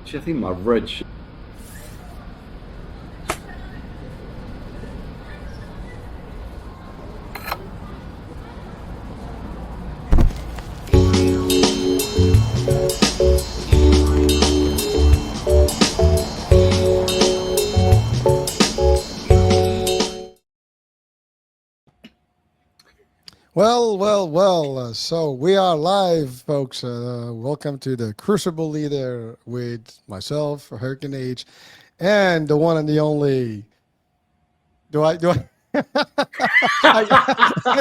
Actually, I think my red shirt. Well. So we are live, folks. Welcome to the Crucible Leader with myself, Hurricane H, and the one and the only. Do I? I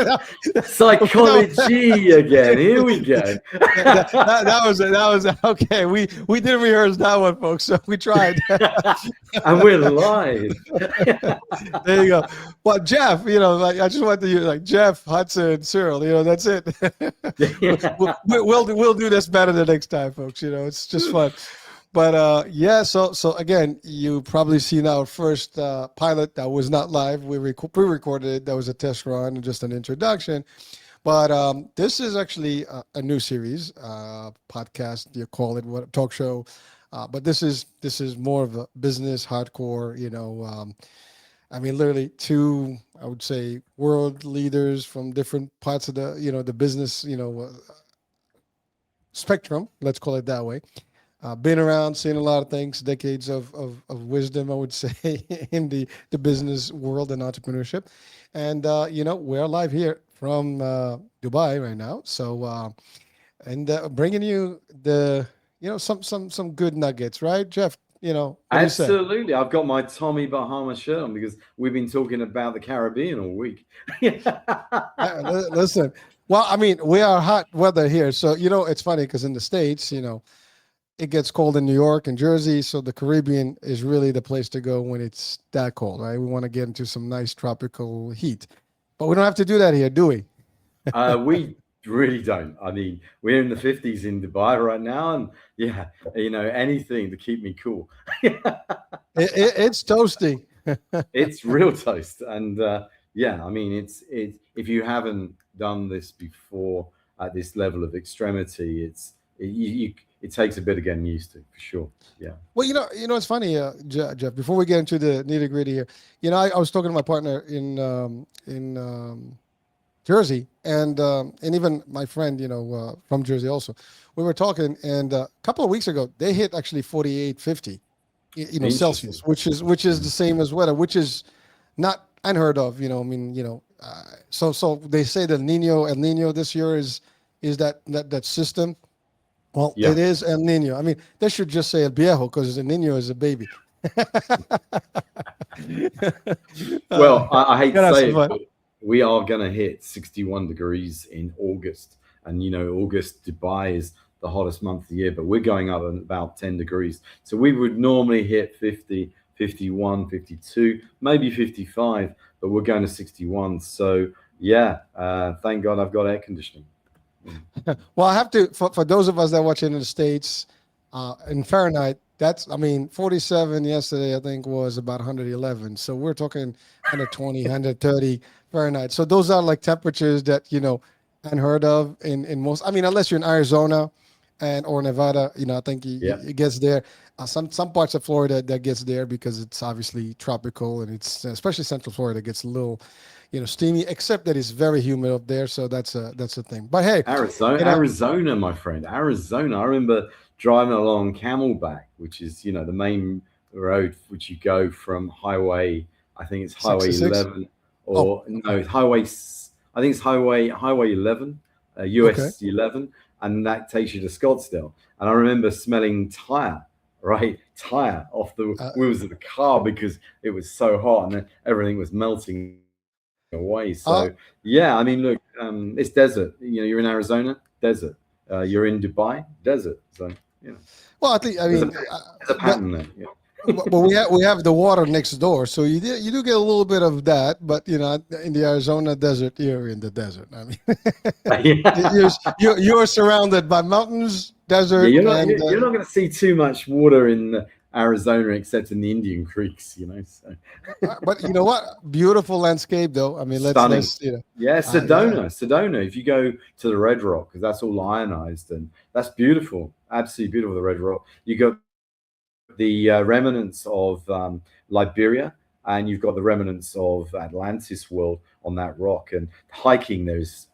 no, Psychology again. Here we go. that was okay. We didn't rehearse that one, folks. So we tried. And we're live. There you go. Well, Geoff, like I just want to use like Geoff, Hudson-Searle. That's it. We'll do this better the next time, folks. It's just fun. But yeah, so again, you probably seen our first pilot that was not live. We pre-recorded it. That was a test run and just an introduction. But this is actually a new series, podcast. You call it what, talk show. But this is more of a business hardcore. I mean, literally two, I would say, world leaders from different parts of the business, spectrum. Let's call it that way. Been around, seen a lot of things, decades of wisdom, I would say, in the business world and entrepreneurship. And, we're live here from Dubai right now. So, bringing you some good nuggets, right, Geoff? What do you say? Absolutely. I've got my Tommy Bahama shirt on because we've been talking about the Caribbean all week. Listen, well, I mean, we are hot weather here. So, it's funny because in the States, it gets cold in New York and Jersey, so the Caribbean is really the place to go when it's that cold, right? We want to get into some nice tropical heat, but we don't have to do that here, do we? We really don't. I mean, we're in the 50s in Dubai right now, and yeah, anything to keep me cool. It's toasty. It's real toast, and yeah, I mean, it's if you haven't done this before at this level of extremity, it takes a bit of getting used to, for sure. Yeah. Well, it's funny, Geoff. Before we get into the nitty gritty here, I was talking to my partner in Jersey, and even my friend, from Jersey also. We were talking, and a couple of weeks ago, they hit actually 48, 50, Celsius, which is the same as weather, which is not unheard of. I mean, so they say the El Nino this year is that system. Well, Yeah. it is El Nino. I mean, they should just say El Viejo because El Nino is a baby. Well, I hate to Gotta say it, survive. but we are going to hit 61 degrees in August. And, August, Dubai is the hottest month of the year, but we're going up about 10 degrees. So we would normally hit 50, 51, 52, maybe 55, but we're going to 61. So, yeah, thank God I've got air conditioning. Well, I have to, for those of us that watch it in the States, in Fahrenheit, 47 yesterday, I think, was about 111. So we're talking 120, 130 Fahrenheit. So those are like temperatures that, unheard of in most, I mean, unless you're in Arizona or Nevada, I think Yeah. it gets there. Some parts of Florida that gets there because it's obviously tropical, and it's especially Central Florida gets a little, steamy, except that it's very humid up there. So that's a thing. But hey, Arizona, my friend, Arizona. I remember driving along Camelback, which is, the main road which you go from highway, I think it's Highway 66. 11, or no, I think it's Highway 11, Okay. US 11, and that takes you to Scottsdale. And I remember smelling tire off the Uh, wheels of the car because it was so hot and then everything was melting away. uh, So yeah, I mean, look, it's desert. You're in Arizona, desert. You're in Dubai, desert. So well, I think, there's a pattern there. Yeah. but we have the water next door, so you do get a little bit of that. But in the Arizona desert, you're in the desert. I mean, you're, Yeah. you're surrounded by mountains, Yeah, desert, you're not and you're not going to see too much water in Arizona except in the Indian creeks. So but you know what? Beautiful landscape, though. I mean, stunning. let's Yeah, yeah. Sedona. If you go to the Red Rock, because that's all ionized and that's beautiful, absolutely beautiful. The Red Rock. You go the remnants of Liberia, and you've got the remnants of Atlantis world on that rock. And hiking there is,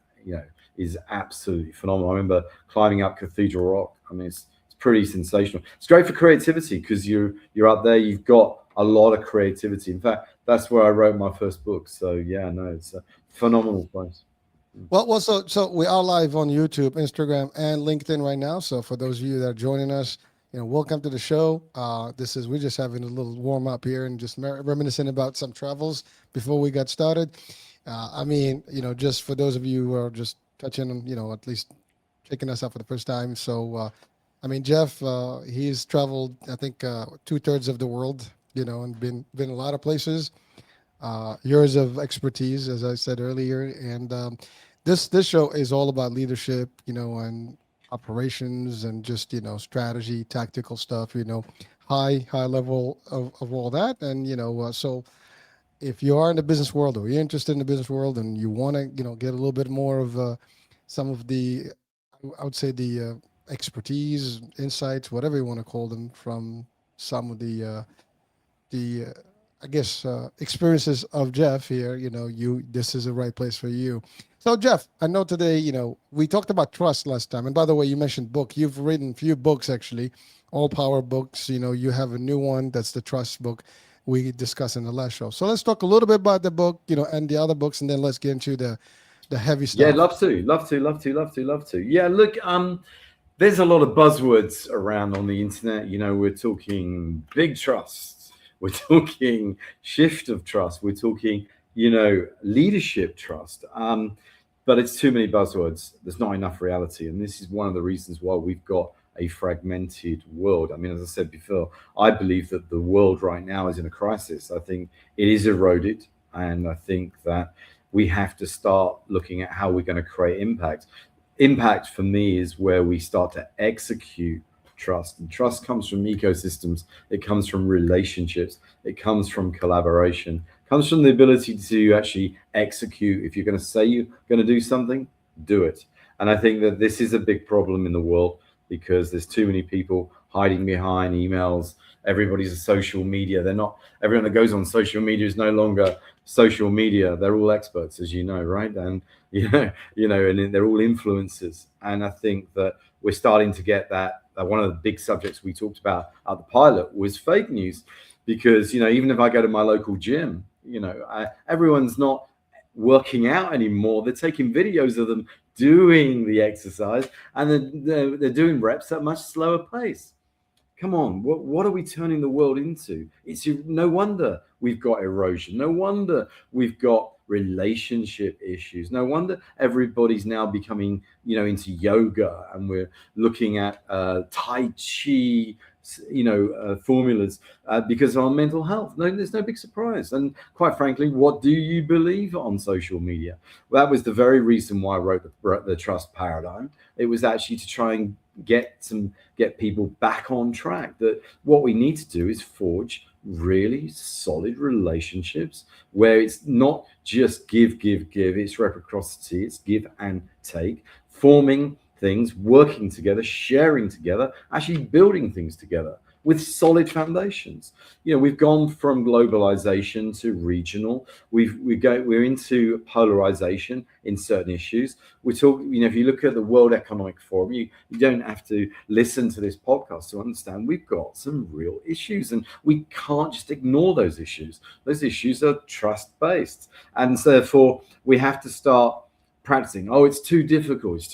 is absolutely phenomenal. I remember climbing up Cathedral Rock. I mean, it's pretty sensational. It's great for creativity because you're up there. You've got a lot of creativity. In fact, that's where I wrote my first book. So yeah, no, it's a phenomenal place. Well, so we are live on YouTube, Instagram, and LinkedIn right now. So for those of you that are joining us, welcome to the show. We're just having a little warm up here and just reminiscing about some travels before we got started. Just for those of you who are just touching on, at least checking us out for the first time. So, Geoff, he's traveled, I think, 2/3 of the world, and been a lot of places. Years of expertise, as I said earlier, and this show is all about leadership, and operations and just strategy, tactical stuff, high level of all that, and so if you are in the business world or you're interested in the business world and you want to get a little bit more of some of the, I would say, the expertise, insights, whatever you want to call them, from some of the I guess experiences of Geoff here, this is the right place for you. So Geoff, I know today, we talked about trust last time, and by the way, you mentioned book. You've written a few books actually, all power books. You have a new one that's the trust book we discussed in the last show. So let's talk a little bit about the book, and the other books, and then let's get into the heavy stuff. Yeah, love to. Yeah, look, there's a lot of buzzwords around on the internet. We're talking big trusts. We're talking shift of trust. We're talking, leadership trust. But it's too many buzzwords. There's not enough reality. And this is one of the reasons why we've got a fragmented world. I mean, as I said before, I believe that the world right now is in a crisis. I think it is eroded. And I think that we have to start looking at how we're going to create impact. Impact for me is where we start to execute trust. And trust comes from ecosystems. It comes from relationships. It comes from collaboration. It comes from the ability to actually execute. If you're going to say you're going to do something, do it. And I think that this is a big problem in the world because there's too many people hiding behind emails. Everybody's a social media. Everyone that goes on social media is no longer social media. They're all experts, as you know, right? And and they're all influencers. And I think that we're starting to get that. One of the big subjects we talked about at the pilot was fake news, because even if I go to my local gym, everyone's not working out anymore. They're taking videos of them doing the exercise, and they're doing reps at a much slower pace. Come on, what are we turning the world into? It's no wonder we've got erosion. No wonder we've got relationship issues. No wonder everybody's now becoming, into yoga, and we're looking at Tai Chi, formulas because of our mental health. No, there's no big surprise. And quite frankly, what do you believe on social media? Well, that was the very reason why I wrote the Trust Paradigm. It was actually to try and get people back on track. That what we need to do is forge really solid relationships where it's not just give, it's reciprocity, it's give and take, forming things, working together, sharing together, actually building things together with solid foundations. We've gone from globalization to regional. We're into polarization in certain issues. We're talking, if you look at the World Economic Forum, you don't have to listen to this podcast to understand we've got some real issues, and we can't just ignore those issues. Those issues are trust-based, and so therefore we have to start practicing. Oh, it's too difficult.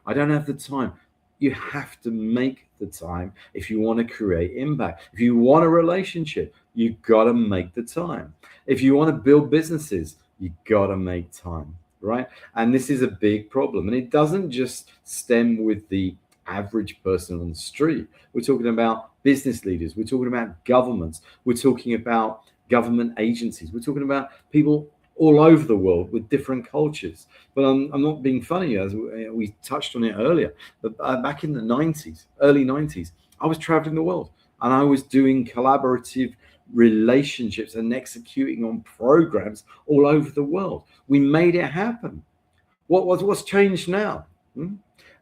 I don't have the time. You have to make the time if you want to create impact. If you want a relationship, you got to make the time. If you want to build businesses, you got to make time, right? And this is a big problem. And it doesn't just stem with the average person on the street. We're talking about business leaders. We're talking about governments. We're talking about government agencies. We're talking about people all over the world with different cultures. But I'm not being funny, as we touched on it earlier. But back in the early 90s, I was traveling the world, and I was doing collaborative relationships and executing on programs all over the world. We made it happen. What's changed now?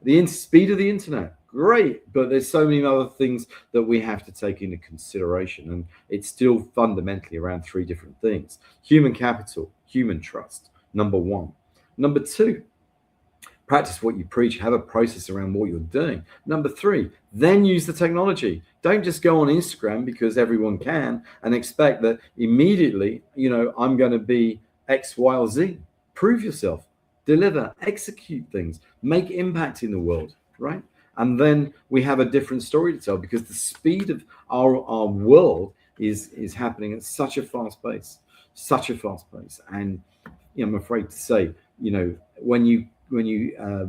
The speed of the internet. Great, but there's so many other things that we have to take into consideration, and it's still fundamentally around three different things: human capital, human trust, number one. Number two, practice what you preach, have a process around what you're doing. Number three, then use the technology. Don't just go on Instagram because everyone can and expect that immediately, I'm going to be X, Y, or Z. Prove yourself, deliver, execute things, make impact in the world, right? And then we have a different story to tell, because the speed of our world is happening at such a fast pace, And I'm afraid to say, when you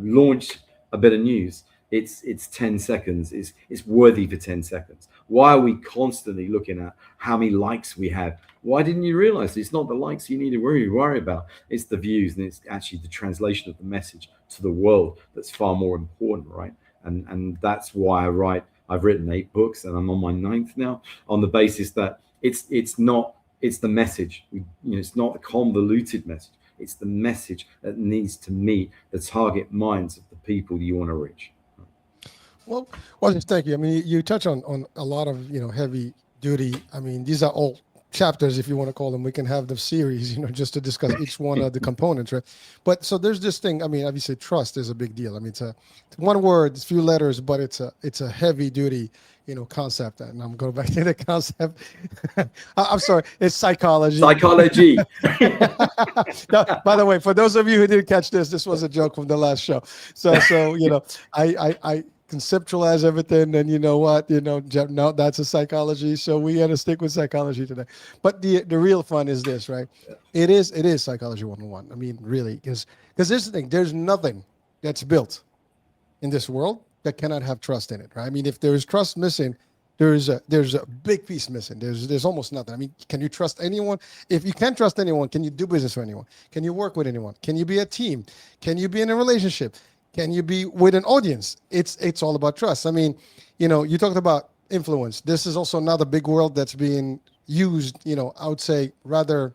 launch a bit of news, it's 10 seconds. It's worthy for 10 seconds. Why are we constantly looking at how many likes we have? Why didn't you realize it's not the likes you need to worry about? It's the views, and it's actually the translation of the message to the world that's far more important, right? And that's why I've written 8 books, and I'm on my 9th now, on the basis that it's the message. It's not the convoluted message. It's the message that needs to meet the target minds of the people you want to reach. Well, just thank you. I mean, you touch on a lot of, heavy duty. I mean, these are all chapters, if you want to call them. We can have the series, just to discuss each one of the components, right? But so there's this thing. I mean, obviously, trust is a big deal. I mean, it's one word, it's a few letters, but it's a heavy duty, concept. And I'm going back to the concept. I'm sorry, it's psychology. Psychology. No, by the way, for those of you who didn't catch this was a joke from the last show. So I conceptualize everything, and you know what, Geoff, no, that's a psychology. So we got to stick with psychology today. But the real fun is this, right? It is psychology 101. I mean, really, because here's the thing: there's nothing that's built in this world that cannot have trust in it, right? I mean, if there is trust missing, there's a big piece missing. There's almost nothing. I mean, can you trust anyone? If you can't trust anyone, can you do business with anyone? Can you work with anyone? Can you be a team? Can you be in a relationship? Can you be with an audience? It's all about trust. I mean, you talked about influence. This is also another big world that's being used, I would say rather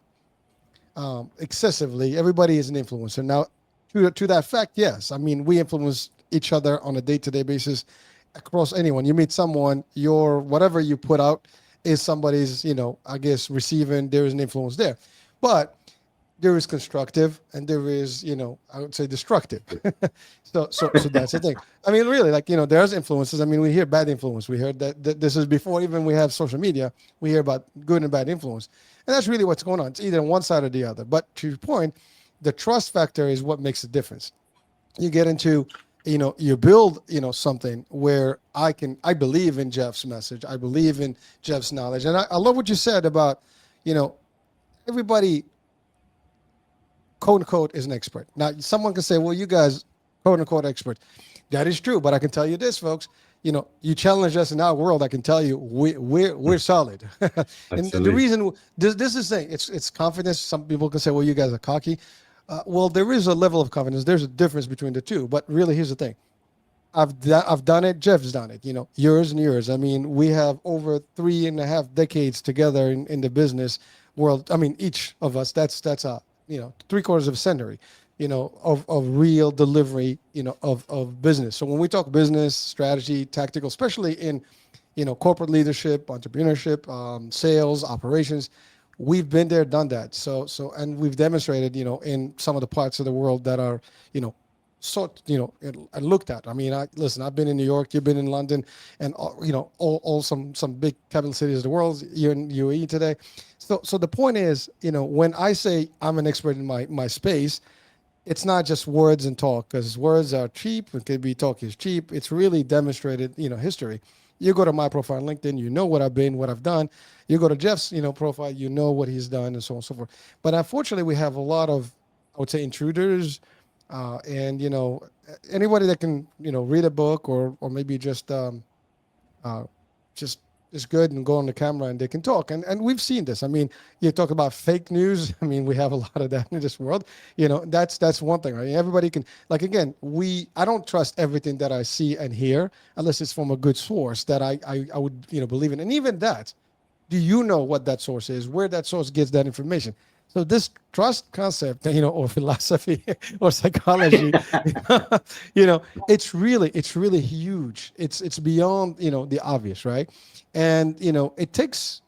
excessively. Everybody is an influencer. Now, to that fact, yes. I mean, we influence each other on a day-to-day basis across anyone. You meet someone, whatever you put out is somebody's, I guess, receiving. There is an influence there. But there is constructive and there is, I would say destructive. so that's the thing. I mean, really, there's influences. I mean, we hear bad influence. We heard that this is before even we have social media. We hear about good and bad influence. And that's really what's going on. It's either on one side or the other. But to your point, the trust factor is what makes the difference. You get into, you build, something where I believe in Geoff's message. I believe in Geoff's knowledge. And I love what you said about, everybody, quote unquote, is an expert. Now, someone can say, well, you guys, quote unquote, experts. That is true. But I can tell you this, folks, you challenge us in our world. I can tell you we're solid. And the reason this is saying it's confidence. Some people can say, well, you guys are cocky. Well, there is a level of confidence. There's a difference between the two. But really, here's the thing. I've done it. Geoff's done it. Years and years. I mean, we have over 3.5 decades together in the business world. I mean, each of us. That's a 3/4 of a century. Of real delivery. Of business. So when we talk business strategy, tactical, especially in corporate leadership, entrepreneurship, sales, operations. We've been there, done that. So, and we've demonstrated, in some of the parts of the world that are, looked at. I mean, I've been in New York, you've been in London, and all some big capital cities of the world. You're in UAE today. So the point is, when I say I'm an expert in my space, it's not just words and talk, because words are cheap. It could be talk is cheap. It's really demonstrated, history. You go to my profile on LinkedIn, you know what I've been, what I've done. You go to Geoff's, profile, you know what he's done, and so on and so forth. But unfortunately, we have a lot of, I would say, intruders, and anybody that can, read a book or maybe just is good and go on the camera and they can talk. And we've seen this. I mean, you talk about fake news. I mean, we have a lot of that in this world. That's one thing, right? Everybody can, again, I don't trust everything that I see and hear unless it's from a good source that I would, believe in. And even that, do you know what that source is, where that source gets that information? So this trust concept, or philosophy or psychology, it's really huge. It's beyond, the obvious, right? And it takes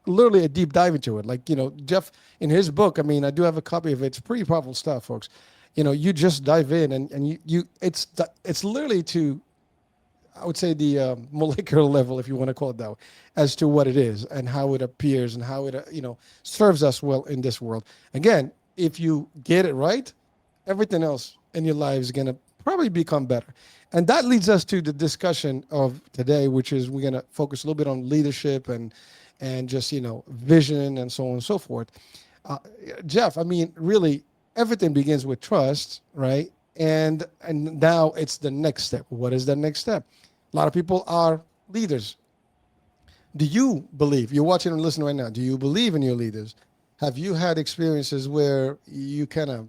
literally a deep dive into it. Like, Geoff in his book, I mean, I do have a copy of it. It's pretty powerful stuff, folks. You just dive in and it's literally to, I would say, the molecular level, if you want to call it that way, as to what it is and how it appears and how it, serves us well in this world. Again, if you get it right, everything else in your life is going to probably become better. And that leads us to the discussion of today, which is we're going to focus a little bit on leadership and just, vision and so on and so forth. Uh, Geoff, I mean, really, everything begins with trust, right? And now it's the next step. What is the next step? A lot of people are leaders. Do you believe, you're watching and listening right now, do you believe in your leaders? Have you had experiences where you kind of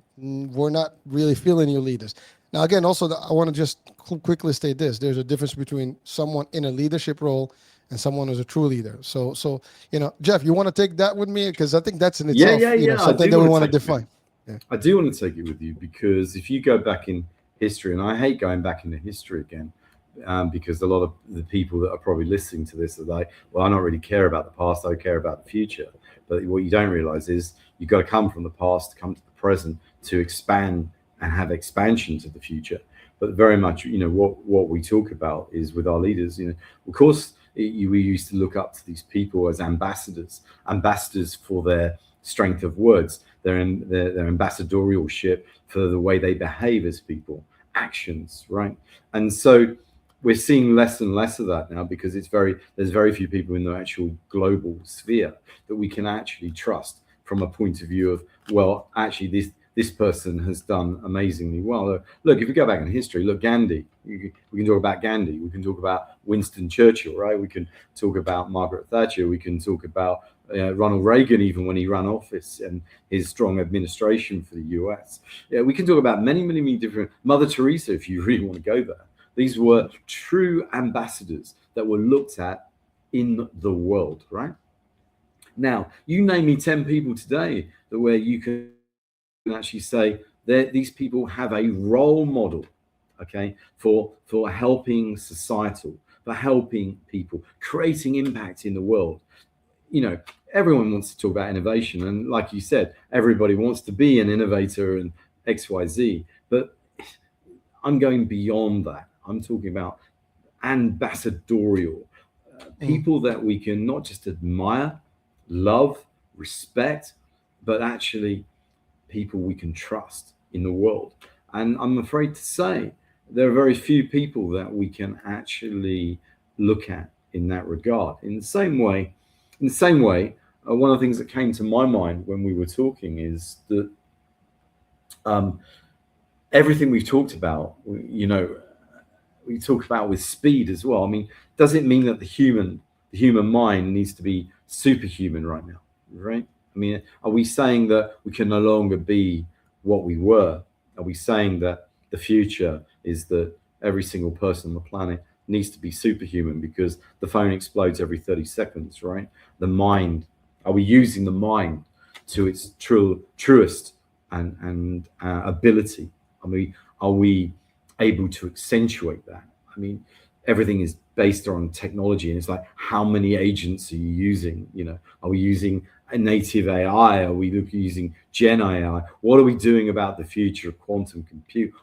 were not really feeling your leaders? Now, again, also, I want to just quickly state this. There's a difference between someone in a leadership role and someone who's a true leader. So Geoff, you want to take that with me? Because I think that's in itself, something that we want to define. Yeah. I do want to take it with you, because if you go back in history, and I hate going back into history again, because a lot of the people that are probably listening to this are like, well, I don't really care about the past, I care about the future. But what you don't realize is you've got to come from the past to come to the present to expand and have expansion to the future. But very much, what we talk about is with our leaders, of course, we used to look up to these people as ambassadors for their strength of words, their ambassadorialship for the way they behave as people, actions, right? And so we're seeing less and less of that now, because there's very few people in the actual global sphere that we can actually trust from a point of view of, well, actually this person has done amazingly well. Look, if you go back in history, look, Gandhi. We can talk about Gandhi. We can talk about Winston Churchill, right? We can talk about Margaret Thatcher. We can talk about Ronald Reagan, even when he ran office, and his strong administration for the US. Yeah, we can talk about many, many, many different. Mother Teresa, if you really want to go there. These were true ambassadors that were looked at in the world, right? Now, you name me 10 people today where you can actually say that these people have a role model, okay, for helping societal, for helping people, creating impact in the world. Everyone wants to talk about innovation, and like you said, everybody wants to be an innovator and XYZ, but I'm going beyond that. I'm talking about ambassadorial people that we can not just admire, love, respect, but actually people we can trust in the world. And I'm afraid to say there are very few people that we can actually look at in that regard. In the same way, one of the things that came to my mind when we were talking is that everything we've talked about, we talk about with speed as well. I mean, does it mean that the human mind needs to be superhuman right now, right? I mean, are we saying that we can no longer be what we were? Are we saying that the future is that every single person on the planet needs to be superhuman because the phone explodes every 30 seconds, right? The mind, are we using the mind to its truest and ability? Are we able to accentuate that? I mean, everything is based on technology, and it's like, how many agents are you using? Are we using a native AI? Are we using Gen AI? What are we doing about the future of quantum compute,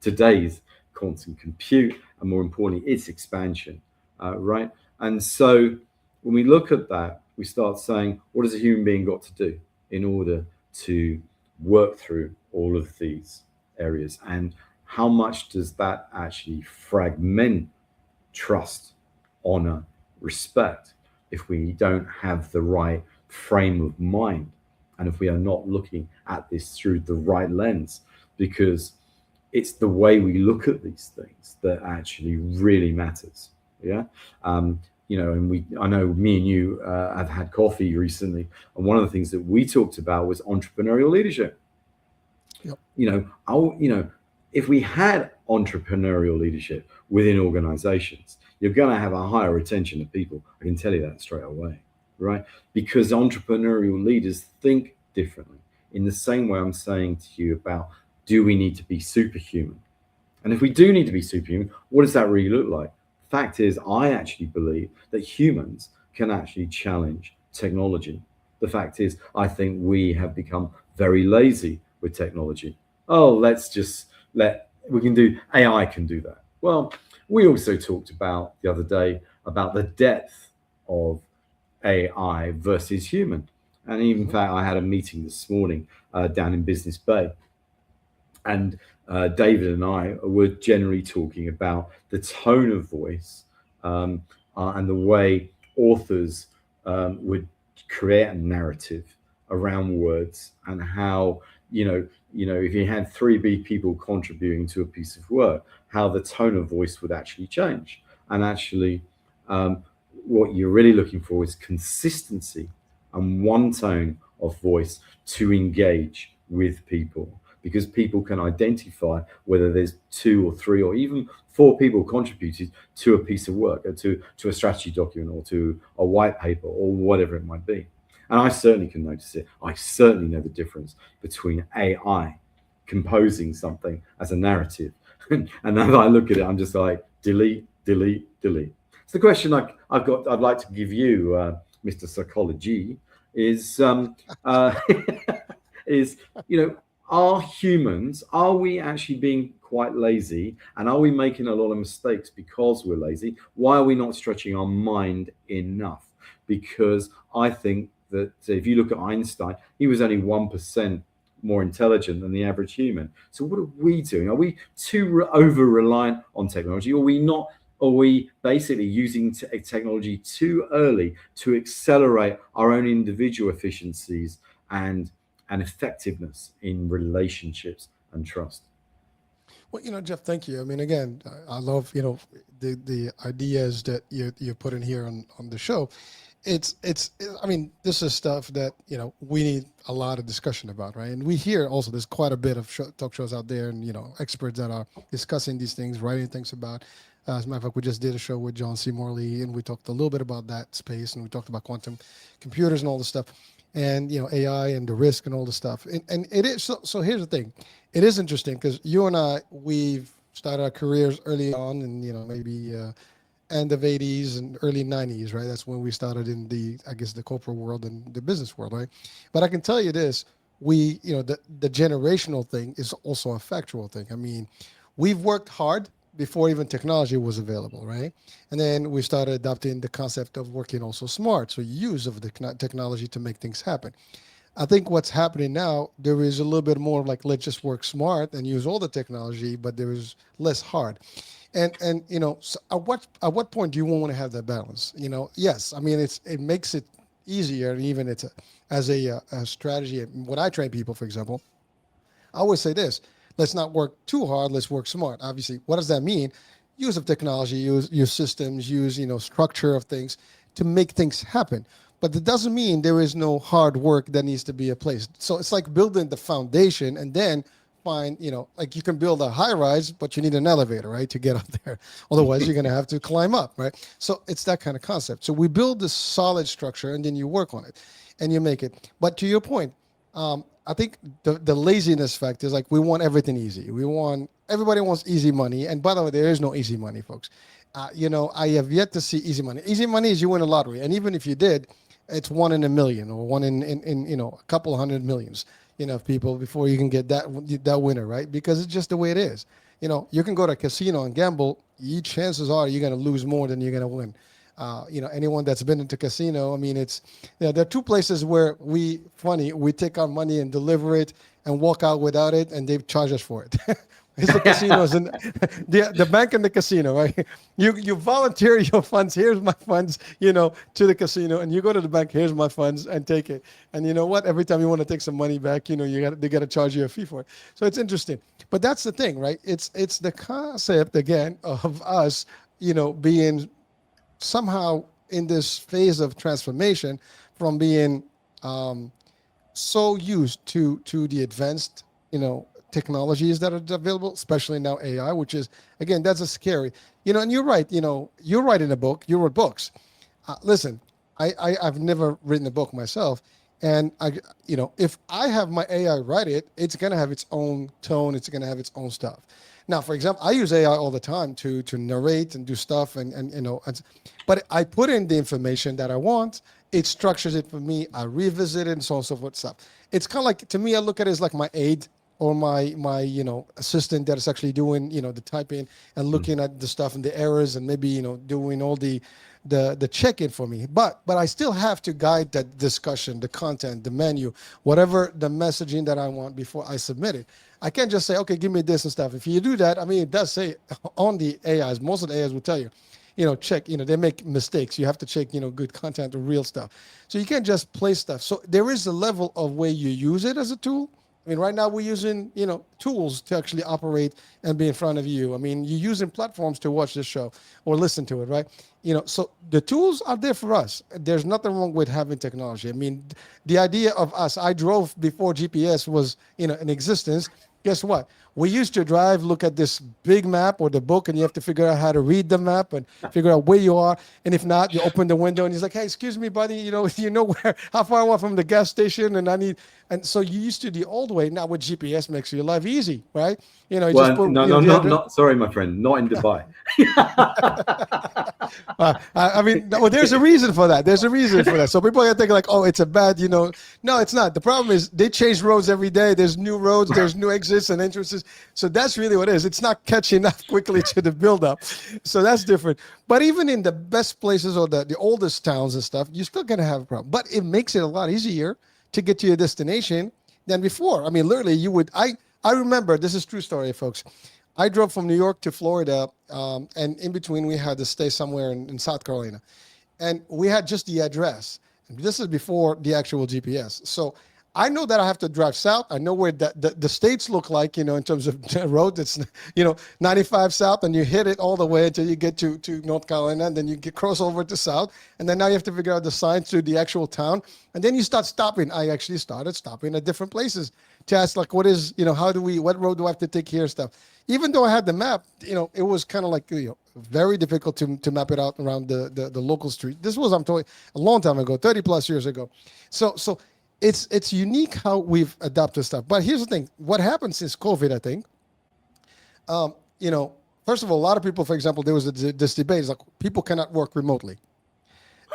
today's quantum compute, and more importantly, its expansion, right? And so when we look at that, we start saying, what has a human being got to do in order to work through all of these areas? And how much does that actually fragment trust, honor, respect, if we don't have the right frame of mind, and if we are not looking at this through the right lens? Because it's the way we look at these things that actually really matters. Yeah. And I know me and you have had coffee recently, and one of the things that we talked about was entrepreneurial leadership. Yep. If we had entrepreneurial leadership within organizations, you're going to have a higher retention of people. I can tell you that straight away. right? Because entrepreneurial leaders think differently. In the same way I'm saying to you about, do we need to be superhuman? And if we do need to be superhuman, what does that really look like? Fact is, I actually believe that humans can actually challenge technology. The fact is, I think we have become very lazy with technology. Oh, let's just we can do, AI can do that. Well, we also talked about the other day about the depth of AI versus human. And in Mhm. fact, I had a meeting this morning down in Business Bay, and David and I were generally talking about the tone of voice, and the way authors would create a narrative around words, and how if you had three big people contributing to a piece of work, how the tone of voice would actually change. And actually, um, what you're really looking for is consistency and one tone of voice to engage with people, because people can identify whether there's two or three or even four people contributed to a piece of work, or to a strategy document, or to a white paper, or whatever it might be. And I certainly can notice it. I certainly know the difference between AI composing something as a narrative. And now that I look at it, I'm just like, delete, delete, delete. So the question I'd like to give you, Mr. Psychology, is is are humans, are we actually being quite lazy, and are we making a lot of mistakes because we're lazy? Why are we not stretching our mind enough? Because I think that if you look at Einstein, he was only 1% more intelligent than the average human. So what are we doing? Are we too over reliant on technology? Or are we not? Are we basically using technology too early to accelerate our own individual efficiencies and effectiveness in relationships and trust? Well, Jeff, thank you. I mean, again, I love, the ideas that you put in here on the show. I mean, this is stuff that, we need a lot of discussion about, right? And we hear also there's quite a bit of talk shows out there, and, experts that are discussing these things, writing things about. As a matter of fact, we just did a show with John C. Morley, and we talked a little bit about that space, and we talked about quantum computers and all this stuff, and, AI and the risk and all the stuff. And it is, so here's the thing. It is interesting because you and I, we've started our careers early on, and, maybe end of 80s and early 90s, right? That's when we started in I guess, the corporate world and the business world, right? But I can tell you this, the generational thing is also a factual thing. I mean, we've worked hard before even technology was available, right? And then we started adopting the concept of working also smart. So use of the technology to make things happen. I think what's happening now, there is a little bit more like, let's just work smart and use all the technology, but there is less hard. And so at what point do you want to have that balance? Yes, I mean, it makes it easier, and even as a strategy. When I train people, for example, I always say this: let's not work too hard. Let's work smart. Obviously, what does that mean? Use of technology, use systems, use structure of things to make things happen. But it doesn't mean there is no hard work that needs to be in place. So it's like building the foundation, and then find, like you can build a high rise, but you need an elevator, right, to get up there. Otherwise, you're going to have to climb up, right? So it's that kind of concept. So we build this solid structure, and then you work on it, and you make it. But to your point, I think the laziness factor is like, we want everything easy. Everybody wants easy money. And by the way, there is no easy money, folks. I have yet to see easy money. Easy money is you win a lottery. And even if you did, it's one in a million, or one in a couple of hundred millions, of people before you can get that winner, right? Because it's just the way it is. You can go to a casino and gamble. Chances are you're going to lose more than you're going to win. Anyone that's been into casino, I mean, there are two places where we take our money and deliver it and walk out without it, and they charge us for it. It's the casinos and the bank and the casino, right? You volunteer your funds. Here's my funds, to the casino, and you go to the bank. Here's my funds, and take it. And you know what? Every time you want to take some money back, they got to charge you a fee for it. So it's interesting. But that's the thing, right? It's the concept again of us, being somehow in this phase of transformation from being so used to the advanced technologies that are available, especially now AI, which is, again, that's a scary, and you're right. You're writing a book, you wrote books. Listen, I've never written a book myself, and if I have my AI write it, it's gonna have its own tone. It's gonna have its own stuff. Now, for example, I use AI all the time to narrate and do stuff, but I put in the information that I want. It structures it for me. I revisit it and so on and so forth. Stuff. It's kind of like, to me, I look at it as like my aide or my assistant that is actually doing the typing and looking at the stuff and the errors and maybe doing all the check-in for me. But I still have to guide that discussion, the content, the menu, whatever the messaging that I want before I submit it. I can't just say, okay, give me this and stuff. If you do that, I mean, it does say on the AIs, most of the AIs will tell you, check, they make mistakes. You have to check, good content or real stuff. So you can't just play stuff. So there is a level of way you use it as a tool. I mean, right now we're using, tools to actually operate and be in front of you. I mean, you're using platforms to watch this show or listen to it, right? So the tools are there for us. There's nothing wrong with having technology. I mean, the idea of us, I drove before GPS was, in existence. Guess what? We used to drive, look at this big map or the book, and you have to figure out how to read the map and figure out where you are. And if not, you open the window and he's like, hey, excuse me, buddy, you know how far I want from the gas station, and so you used to the old way. Now with GPS makes your life easy, right? You just put, not sorry, my friend, not in Dubai. I mean, well, there's a reason for that. There's a reason for that. So people are thinking like, oh, it's a bad, no, it's not. The problem is they change roads every day. There's new roads, there's new exits and entrances. So that's really what it is. It's not catching up quickly to the buildup. So that's different. But even in the best places or the oldest towns and stuff, you're still going to have a problem. But it makes it a lot easier to get to your destination than before. I mean, literally, I remember, this is true story, folks. I drove from New York to Florida, and in between we had to stay somewhere in South Carolina. And we had just the address. This is before the actual GPS. So I know that I have to drive south. I know where the states look like, in terms of road. It's, 95 south, and you hit it all the way until you get to North Carolina, and then you cross over to south. And then now you have to figure out the signs to the actual town. And then you start stopping. I actually started stopping at different places to ask, like, what road do I have to take here, stuff. Even though I had the map, it was kind of like, very difficult to map it out around the local street. This was, I'm talking, a long time ago, 30 plus years ago. So it's unique how we've adapted stuff. But here's the thing. What happened since COVID, I think, first of all, a lot of people, for example, there was this debate, it's like people cannot work remotely.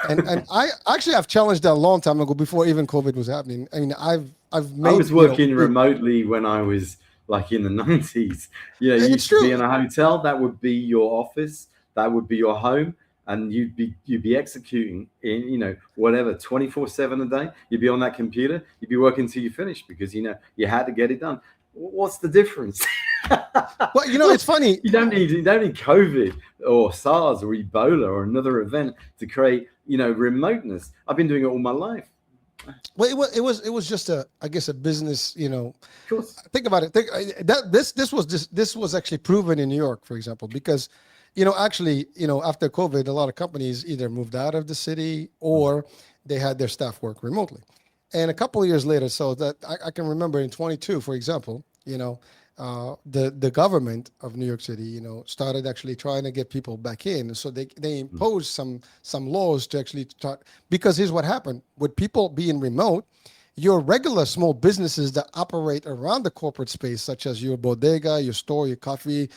And I've challenged that a long time ago before even COVID was happening. I mean, I was working remotely when I was like in the 90s. You used to be in a hotel, that would be your office, that would be your home. And you'd be executing in, whatever, 24/7 a day. You'd be on that computer. You'd be working till you finish because, you had to get it done. What's the difference? Well, it's funny. You don't need COVID or SARS or Ebola or another event to create, remoteness. I've been doing it all my life. Well, it was just a business, Of course. Think about it. This was actually proven in New York, for example, because actually, after COVID, a lot of companies either moved out of the city or they had their staff work remotely. And a couple of years later, so that I can remember in 22, for example, the government of New York City, started actually trying to get people back in. So they imposed some laws to actually start, because here's what happened. With people being remote, your regular small businesses that operate around the corporate space, such as your bodega, your store, your coffee,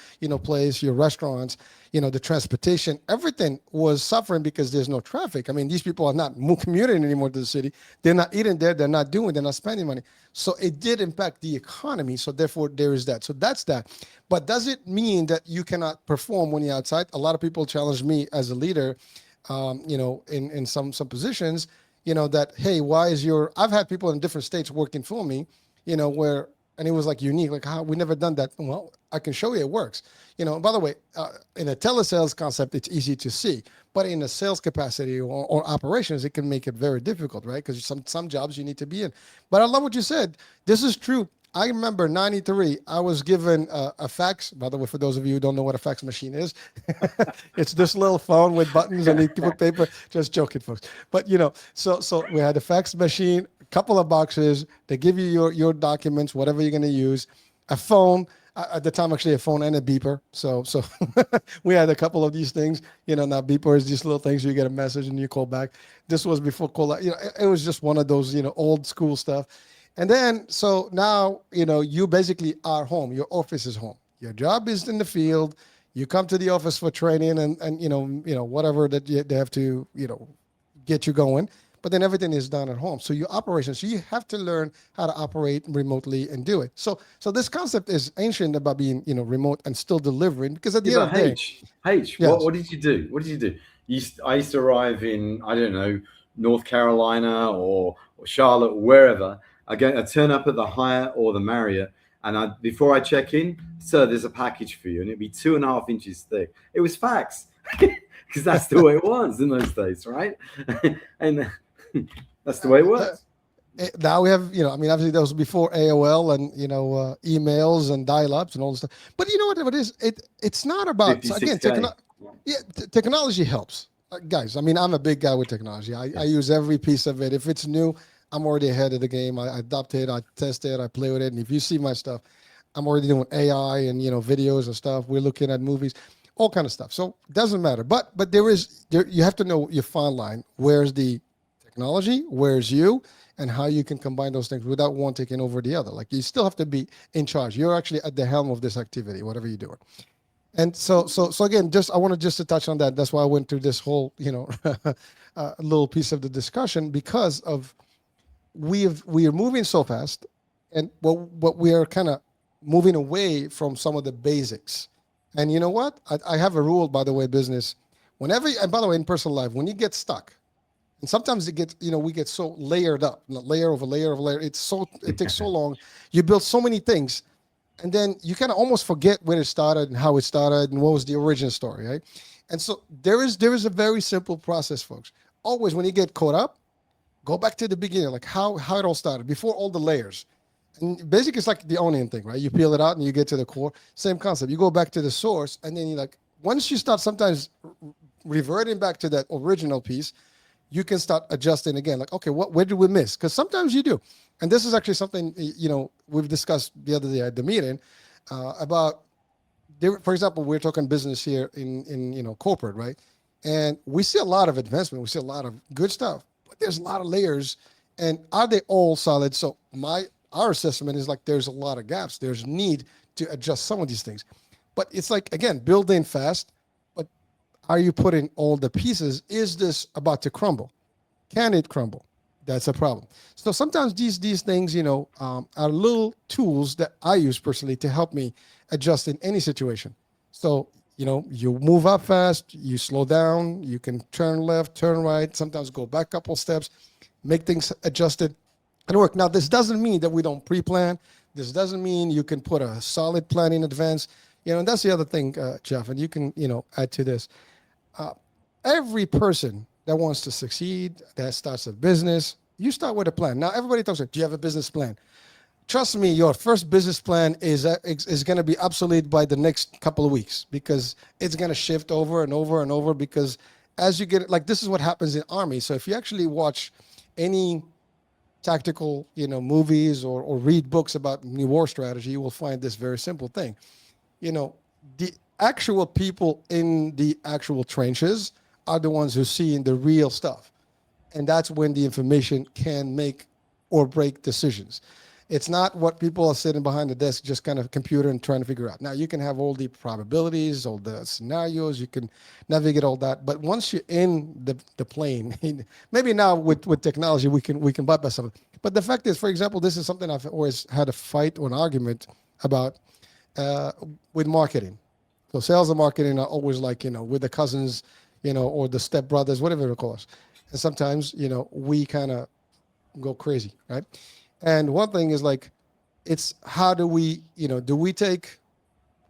place, your restaurants, the transportation, everything was suffering because there's no traffic. I mean, these people are not commuting anymore to the city. They're not eating there. They're not spending money. So it did impact the economy. So therefore there is that. So that's that. But does it mean that you cannot perform when you're outside? A lot of people challenge me as a leader, in some positions, that, hey, I've had people in different states working for me, and it was like unique, like, how we never done that. Well, I can show you it works. By the way, in a telesales concept, it's easy to see, but in a sales capacity or operations, it can make it very difficult, right? Because some jobs you need to be in. But I love what you said. This is true. I remember 93, I was given a fax. By the way, for those of you who don't know what a fax machine is, it's this little phone with buttons and you put paper. Just joking, folks. But, so we had a fax machine, a couple of boxes. They give you your documents, whatever you're going to use, a phone, At the time, actually, a phone and a beeper. So we had a couple of these things. Now beeper is these little things. You get a message and you call back. This was before call. It was just one of those, old school stuff. And then, so now, you basically are home. Your office is home. Your job is in the field. You come to the office for training and whatever that they have to, get you going. But then everything is done at home. So your operations, so you have to learn how to operate remotely and do it. So this concept is ancient about being, remote and still delivering, because at the end of the day, H, yes. what did you do? I used to arrive in, I don't know, North Carolina or Charlotte or wherever. I turn up at the Hyatt or the Marriott, and before I check in, sir, there's a package for you, and it'd be 2.5 inches thick. It was fax, because that's the way it was in those days, right? And that's the way it works. Now we have, obviously that was before AOL and, emails and dial-ups and all this stuff. But you know what it is? It's not about, so again, technology helps. Guys, I'm a big guy with technology. I use every piece of it. If it's new, I'm already ahead of the game. I adopt it, I test it, I play with it. And if you see my stuff, I'm already doing AI and, videos and stuff. We're looking at movies, all kind of stuff. So it doesn't matter. But you have to know your fine line. Where's the technology? Where's you? And how you can combine those things without one taking over the other. Like, you still have to be in charge. You're actually at the helm of this activity, whatever you're doing. And so again, I wanted just to touch on that. That's why I went through this whole, little piece of the discussion, because of we are moving so fast, and what we are kind of moving away from some of the basics. And you know what? I have a rule, by the way, business. And by the way, in personal life, when you get stuck, and sometimes we get so layered up, layer over layer over layer. It takes so long. You build so many things, and then you kind of almost forget where it started and how it started and what was the origin story, right? And so there is a very simple process, folks. Always, when you get caught up, go back to the beginning, like how it all started, before all the layers. And basically, it's like the onion thing, right? You peel it out and you get to the core. Same concept. You go back to the source, and then once you start sometimes reverting back to that original piece, you can start adjusting again. Like, okay, where did we miss? Because sometimes you do. And this is actually something, we've discussed the other day at the meeting about, for example, we're talking business here in corporate, right? And we see a lot of advancement. We see a lot of good stuff, but there's a lot of layers. And are they all solid? So our assessment is like, there's a lot of gaps. There's need to adjust some of these things. But it's like, again, building fast. Are you putting all the pieces? Is this about to crumble? Can it crumble? That's a problem. So sometimes these things, are little tools that I use personally to help me adjust in any situation. So, you move up fast, you slow down, you can turn left, turn right, sometimes go back a couple steps, make things adjusted and work. Now, this doesn't mean that we don't pre-plan. This doesn't mean you can put a solid plan in advance. And that's the other thing, Geoff, and you can, add to this. Every person that wants to succeed, that starts a business, you start with a plan. Now, everybody talks like, do you have a business plan? Trust me, your first business plan is going to be obsolete by the next couple of weeks, because it's going to shift over and over and over, because as you get, like, this is what happens in Army. So if you actually watch any tactical, movies or read books about new war strategy, you will find this very simple thing. The actual people in the actual trenches are the ones who see the real stuff. And that's when the information can make or break decisions. It's not what people are sitting behind the desk, just kind of computer and trying to figure out. Now, you can have all the probabilities, all the scenarios, you can navigate all that. But once you're in the plane, maybe now with technology, we can bypass some of it. But the fact is, for example, this is something I've always had a fight or an argument about with marketing. So sales and marketing are always like, with the cousins, or the stepbrothers, whatever it calls. And sometimes, we kind of go crazy, right? And one thing is like, it's how do we take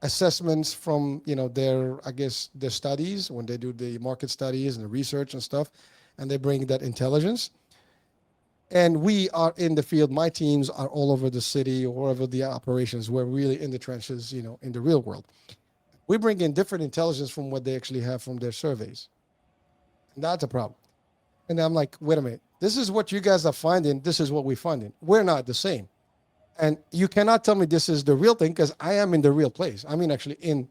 assessments from, their studies, when they do the market studies and the research and stuff, and they bring that intelligence. And we are in the field. My teams are all over the city or wherever the operations. We're really in the trenches, in the real world. We bring in different intelligence from what they actually have from their surveys. And that's a problem. And I'm like, wait a minute. This is what you guys are finding. This is what we're finding. We're not the same. And you cannot tell me this is the real thing, because I am in the real place. I mean, actually in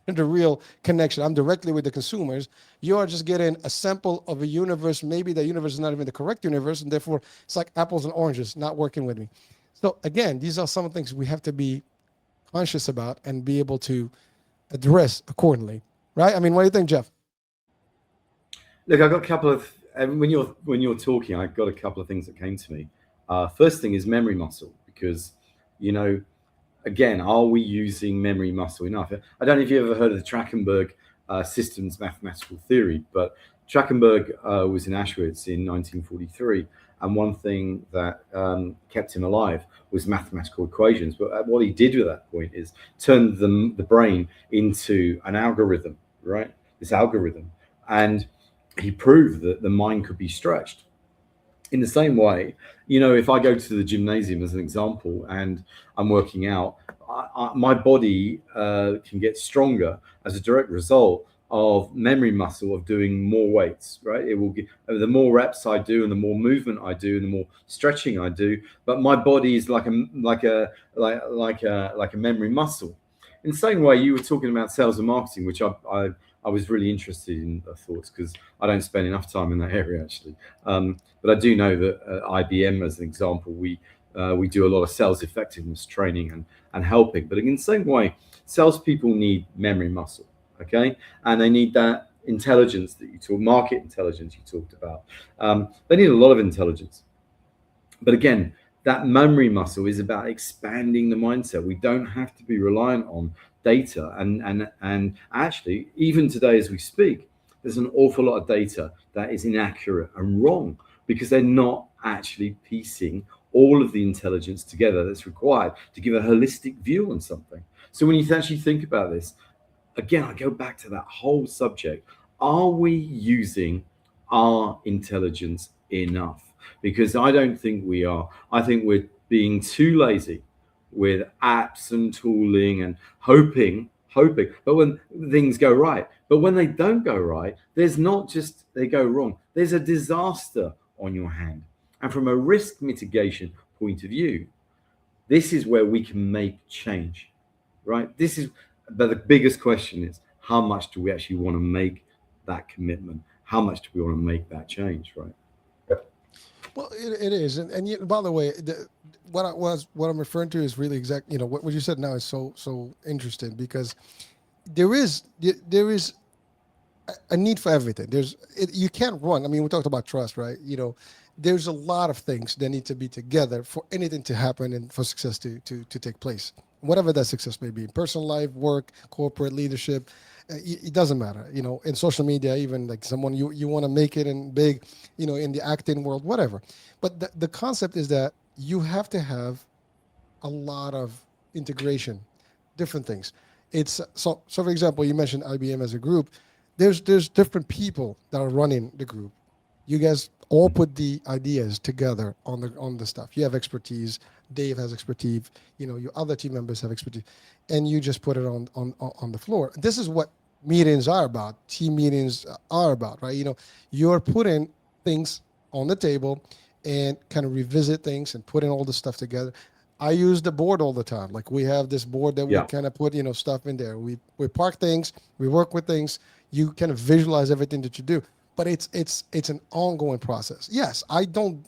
the real connection. I'm directly with the consumers. You are just getting a sample of a universe. Maybe the universe is not even the correct universe, and therefore it's like apples and oranges not working with me. So again, these are some of the things we have to be conscious about and be able to address accordingly, right? I mean, what do you think, Geoff? Look, I got a couple of and when you're talking, I got a couple of things that came to me. First thing is memory muscle, because you know, again, are we using memory muscle enough? I don't know if you ever heard of the Trachtenberg systems mathematical theory, but Trachtenberg was in Auschwitz in 1943, and one thing that kept him alive was mathematical equations. But what he did with that point is turn the brain into an algorithm, right? This algorithm, and he proved that the mind could be stretched. In the same way, if I go to the gymnasium as an example and I'm working out, my body can get stronger as a direct result of memory muscle of doing more weights, right? It will get, the more reps I do and the more movement I do and the more stretching I do, but my body is like a memory muscle. In the same way, you were talking about sales and marketing, which I was really interested in thoughts, because I don't spend enough time in that area actually. But I do know that at IBM, as an example, we do a lot of sales effectiveness training and helping. But in the same way, salespeople need memory muscle, okay, and they need that intelligence that you talk, market intelligence you talked about. They need a lot of intelligence. But again, that memory muscle is about expanding the mindset. We don't have to be reliant on data. And actually, even today as we speak, there's an awful lot of data that is inaccurate and wrong, because they're not actually piecing all of the intelligence together that's required to give a holistic view on something. So when you actually think about this, again, I go back to that whole subject. Are we using our intelligence enough? Because I don't think we are. I think we're being too lazy with apps and tooling and hoping. But when things go right, but when they don't go right, there's not just they go wrong. There's a disaster on your hand. And from a risk mitigation point of view, this is where we can make change, right? But the biggest question is, how much do we actually want to make that commitment? How much do we want to make that change, right? Well, it is, and by the way, what I'm referring to is really exact. What you said now is so interesting, because there is a need for everything. You can't run. I mean, we talked about trust, right? There's a lot of things that need to be together for anything to happen and for success to take place. Whatever that success may be, in personal life, work, corporate leadership, it doesn't matter. In social media, even like someone you want to make it in big, in the acting world, whatever. But the concept is that you have to have a lot of integration, different things. It's so for example, you mentioned IBM as a group. There's different people that are running the group. You guys all put the ideas together on the stuff. You have expertise. Dave has expertise. Your other team members have expertise, and you just put it on the floor. This is what meetings are about. Team meetings are about, right? You're putting things on the table and kind of revisit things and putting all the stuff together. I use the board all the time. Like, we have this board that we kind of put stuff in there. We park things. We work with things. You kind of visualize everything that you do. But it's an ongoing process. Yes, I don't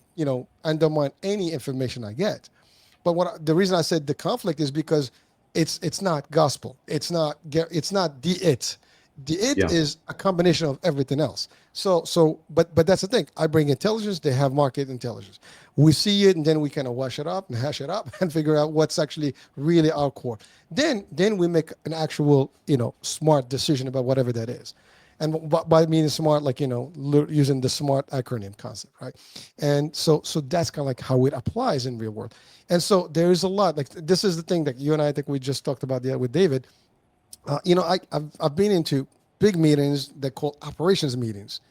undermine any information I get, but the reason I said the conflict is because it's not gospel. It's not the it. The it is a combination of everything else. But that's the thing. I bring intelligence. They have market intelligence. We see it, and then we kind of wash it up and hash it up and figure out what's actually really our core. Then we make an actual smart decision about whatever that is. And by meaning smart, like, using the SMART acronym concept, right? And so that's kind of like how it applies in real world. And so there is a lot, like, this is the thing that you and I think we just talked about with David. I've been into big meetings that call operations meetings.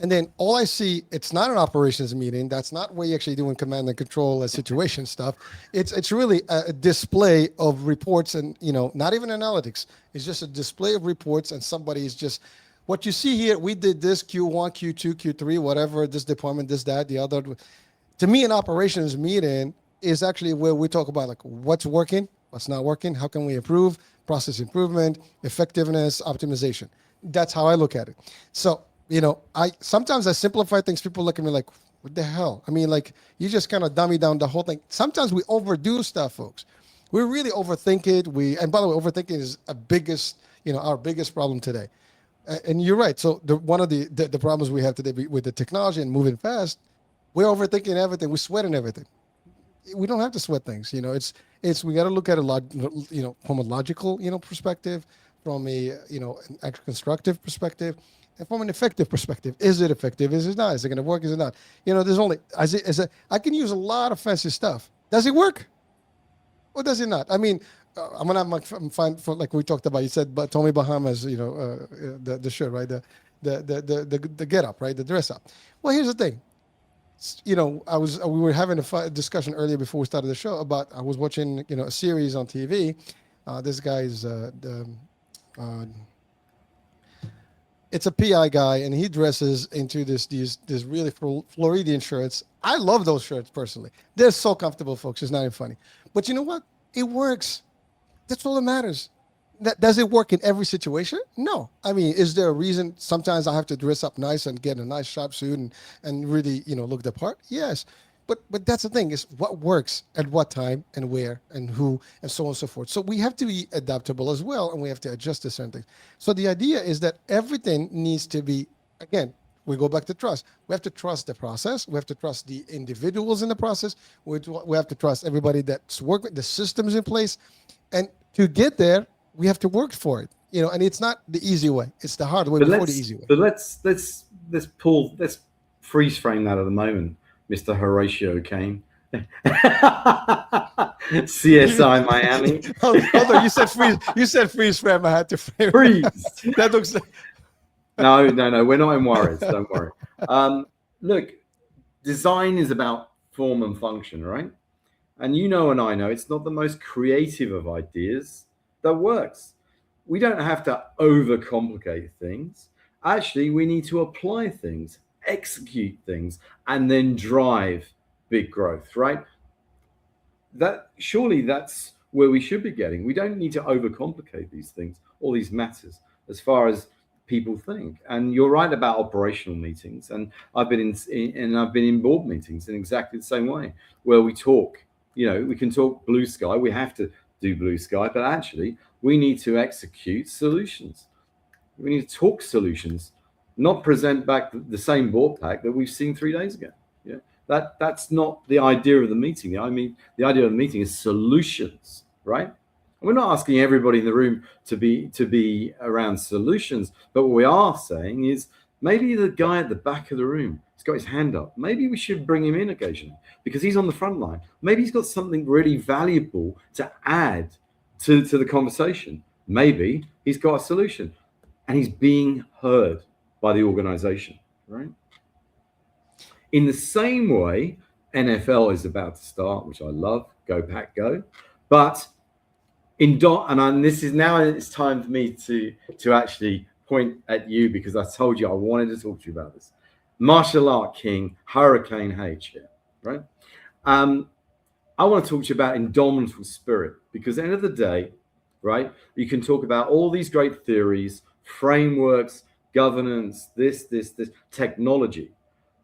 And then all I see, it's not an operations meeting. That's not where you're actually doing command and control and situation stuff. It's really a display of reports and, not even analytics. It's just a display of reports, and somebody is just, what you see here, we did this Q1, Q2, Q3, whatever, this department, this, that, the other. To me, an operations meeting is actually where we talk about like what's working, what's not working, how can we improve, process improvement, effectiveness, optimization. That's how I look at it. So, I sometimes I simplify things. People look at me like, what the hell? I mean, like you just kind of dummy down the whole thing. Sometimes we overdo stuff, folks. We really overthink it. And by the way, overthinking is our biggest problem today. And you're right. So one of the problems we have today with the technology and moving fast, we're overthinking everything. We're sweating everything. We don't have to sweat things. It's we got to look at from a logical, perspective, from a an actual constructive perspective, and from an effective perspective. Is it effective? Is it not? Is it going to work? Is it not? There's only I can use a lot of fancy stuff. Does it work? Or does it not? I mean, I'm gonna find for like we talked about. You said, but Tommy Bahama's, the shirt, right? The get up, right? The dress up. Well, here's the thing. We were having a discussion earlier before we started the show about I was watching a series on TV. This guy's it's a PI guy, and he dresses into this really Floridian shirts. I love those shirts personally. They're so comfortable, folks. It's not even funny. But you know what? It works. That's all that matters. Does it work in every situation? No. I mean, is there a reason sometimes I have to dress up nice and get a nice sharp suit and really, look the part? Yes. But that's the thing, is what works at what time and where and who and so on and so forth. So we have to be adaptable as well, and we have to adjust to certain things. So the idea is that everything needs to be, again, we go back to trust. We have to trust the process. We have to trust the individuals in the process. We have to trust everybody that's working, the systems in place. And to get there, we have to work for it, and it's not the easy way. It's the hard way before the easy way. But let's freeze frame that at the moment, Mr. Horatio Kane. CSI Miami. Although you said freeze frame, I had to frame. Freeze. That looks like... No, we're not in Juarez. Don't worry. Look, design is about form and function, right? And and I know it's not the most creative of ideas that works. We don't have to overcomplicate things. Actually, we need to apply things, execute things, and then drive big growth, right? Surely that's where we should be getting. We don't need to overcomplicate these things, all these matters, as far as people think. And you're right about operational meetings. And I've been in board meetings in exactly the same way, where we talk. We can talk blue sky. We have to do blue sky, but actually we need to execute solutions. We need to talk solutions, not present back the same board pack that we've seen 3 days ago. That's not the idea of the meeting. I mean, the idea of the meeting is solutions, right? We're not asking everybody in the room to be around solutions, but what we are saying is maybe the guy at the back of the room has got his hand up. Maybe we should bring him in occasionally because he's on the front line. Maybe he's got something really valuable to add to the conversation. Maybe he's got a solution and he's being heard by the organization, right? In the same way, NFL is about to start, which I love. Go Pack Go. But this is now it's time for me to actually point at you, because I told you I wanted to talk to you about this. Martial art king, Hurricane H here, right? I want to talk to you about indomitable spirit, because at the end of the day, right, you can talk about all these great theories, frameworks, governance, this technology.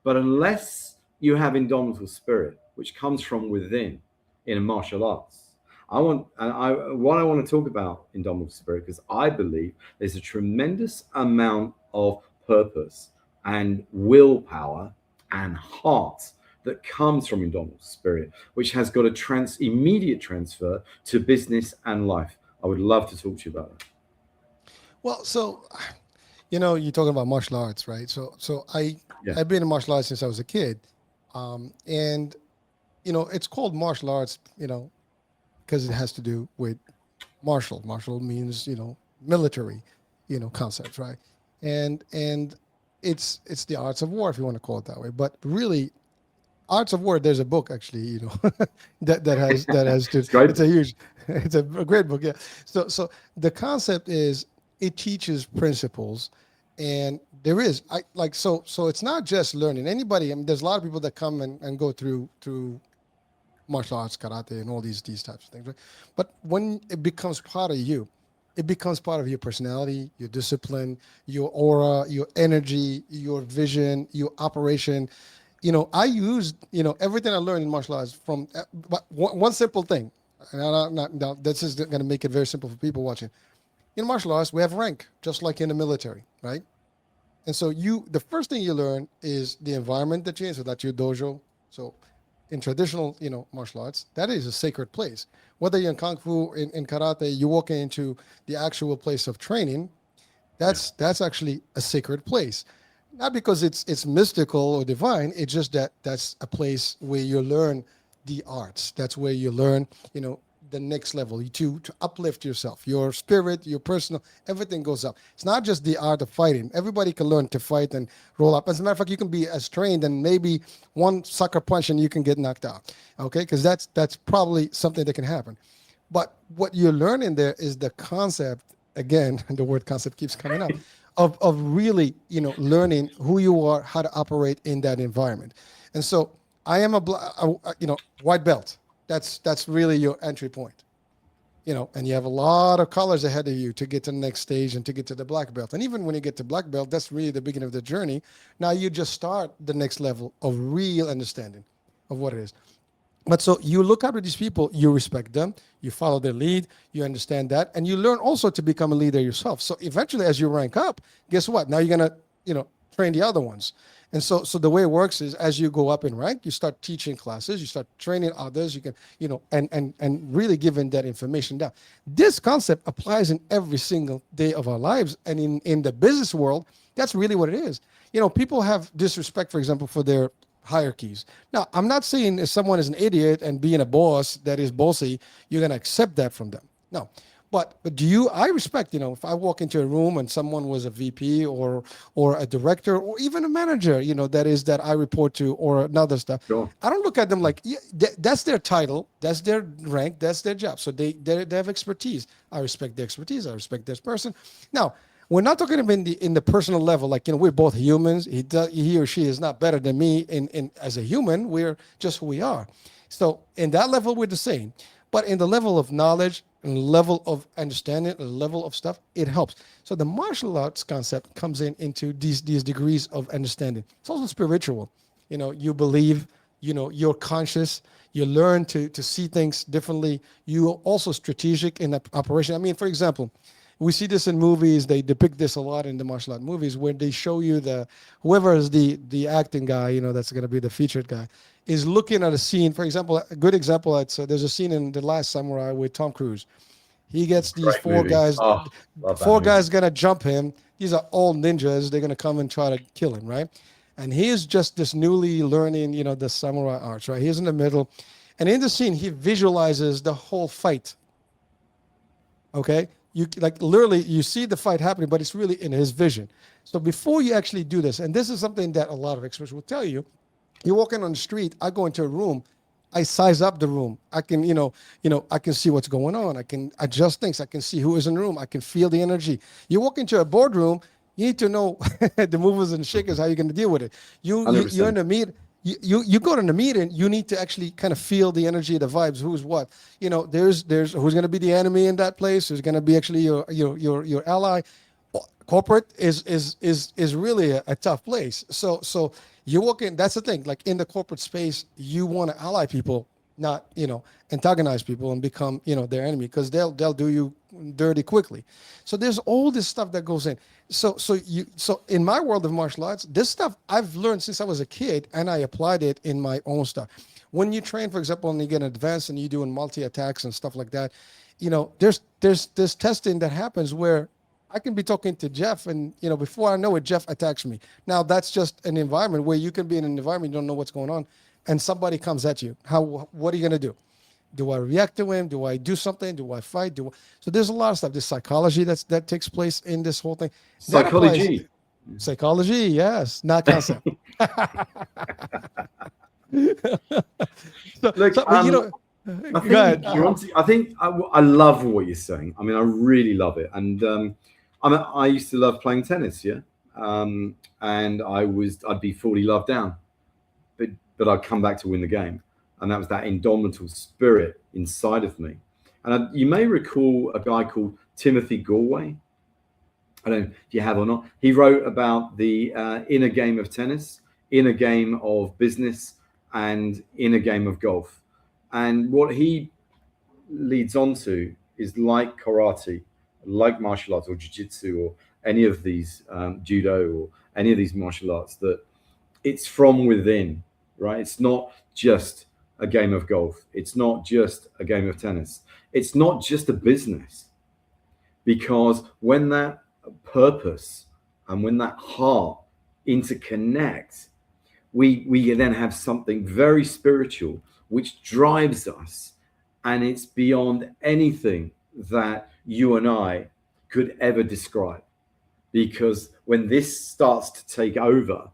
But unless you have indomitable spirit, which comes from within in martial arts, what I want to talk about indomitable spirit, because I believe there's a tremendous amount of purpose and willpower and heart that comes from indomitable spirit, which has got a immediate transfer to business and life. I would love to talk to you about that. Well, so, you're talking about martial arts, right? So I've been in martial arts since I was a kid. And, it's called martial arts, because it has to do with martial. Martial means, military, concepts, right? And it's the arts of war, if you want to call it that way. But really, Arts of War, there's a book actually, that has to, it's a great book. Yeah. So the concept is it teaches principles, and there is, so it's not just learning. Anybody, I mean, there's a lot of people that come and go through martial arts, karate, and all these types of things. Right? But when it becomes part of you, it becomes part of your personality, your discipline, your aura, your energy, your vision, your operation. I used, everything I learned in martial arts from but one simple thing. And now this is going to make it very simple for people watching. In martial arts, we have rank, just like in the military, right? And so the first thing you learn is the environment that you're in. So that's your dojo. So in traditional, martial arts, that is a sacred place. Whether you're in kung fu, in karate, you walk into the actual place of training. That's actually a sacred place, not because it's mystical or divine. It's just that's a place where you learn the arts. That's where you learn, the next level to uplift yourself, your spirit, your personal, everything goes up. It's not just the art of fighting. Everybody can learn to fight and roll up. As a matter of fact, you can be as trained and maybe one sucker punch and you can get knocked out. Okay, because that's probably something that can happen. But what you're learning there is the concept. Again, the word concept keeps coming up. Of really, learning who you are, how to operate in that environment. And so I am white belt. That's really your entry point, and you have a lot of colors ahead of you to get to the next stage and to get to the black belt. And even when you get to black belt, that's really the beginning of the journey. Now you just start the next level of real understanding of what it is. But so you look up to these people, you respect them, you follow their lead, you understand that, and you learn also to become a leader yourself. So eventually, as you rank up, guess what? Now you're gonna, train the other ones. And so the way it works is, as you go up in rank, you start teaching classes, you start training others, you can, and really giving that information down. This concept applies in every single day of our lives. And in the business world, that's really what it is. People have disrespect, for example, for their hierarchies. Now, I'm not saying if someone is an idiot and being a boss that is bossy, you're going to accept that from them. No. But I respect, if I walk into a room and someone was a VP or a director or even a manager, that I report to or another stuff. Sure. I don't look at them like, that's their title, that's their rank, that's their job. So they have expertise. I respect the expertise. I respect this person. Now, we're not talking about in the personal level, like, we're both humans. He or she is not better than me in as a human. We're just who we are. So in that level, we're the same. But in the level of knowledge and level of understanding, the level of stuff, it helps. So the martial arts concept comes into these degrees of understanding. It's also spiritual. You believe, you're conscious, you learn to see things differently. You're also strategic in the operation. I mean, for example, we see this in movies. They depict this a lot in the martial art movies where they show you whoever is the acting guy, that's going to be the featured guy, is looking at a scene. For example, a good example, there's a scene in The Last Samurai with Tom Cruise. He gets these four guys going to jump him. These are all ninjas. They're going to come and try to kill him, right? And he is just this newly learning, the samurai arts, right? He's in the middle. And in the scene, he visualizes the whole fight. Okay? You literally, you see the fight happening, but it's really in his vision. So before you actually do this, and this is something that a lot of experts will tell you, you're walking on the street, I go into a room, I size up the room. I can, I can see what's going on. I can adjust things. I can see who is in the room. I can feel the energy. You walk into a boardroom, you need to know the movers and shakers, how you're going to deal with it. You're in the meet. You go to the meeting, you need to actually kind of feel the energy, the vibes, who's what. There's who's going to be the enemy in that place, who's going to be actually your ally. Corporate is really a tough place. So you walk in, that's the thing. Like in the corporate space, you want to ally people, not antagonize people and become their enemy, because they'll do you dirty quickly. So there's all this stuff that goes in. So in my world of martial arts, this stuff I've learned since I was a kid, and I applied it in my own stuff. When you train, for example, and you get advanced and you're doing multi attacks and stuff like that, there's this testing that happens where I can be talking to Geoff, and before I know it, Geoff attacks me. Now that's just an environment where you can be in an environment you don't know what's going on, and somebody comes at you. What are you gonna do? Do I react to him? Do I do something? Do I fight? So there's a lot of stuff. There's psychology that takes place in this whole thing. Psychology, yes, not concept. Look, I think I love what you're saying. I mean, I really love it, and I used to love playing tennis, yeah, and I'd be 40 love down, but I'd come back to win the game. and that was that indomitable spirit inside of me. And you may recall a guy called Timothy Galway. I don't know if you have or not. He wrote about the inner game of tennis, inner game of business, and inner game of golf. And what he leads on to is like karate, like martial arts or jiu-jitsu or any of these judo or any of these martial arts, that it's from within, right? It's not just a game of golf. It's not just a game of tennis. It's not just a business, because when that purpose and when that heart interconnect, we then have something very spiritual which drives us, and it's beyond anything that you and I could ever describe. Because when this starts to take over,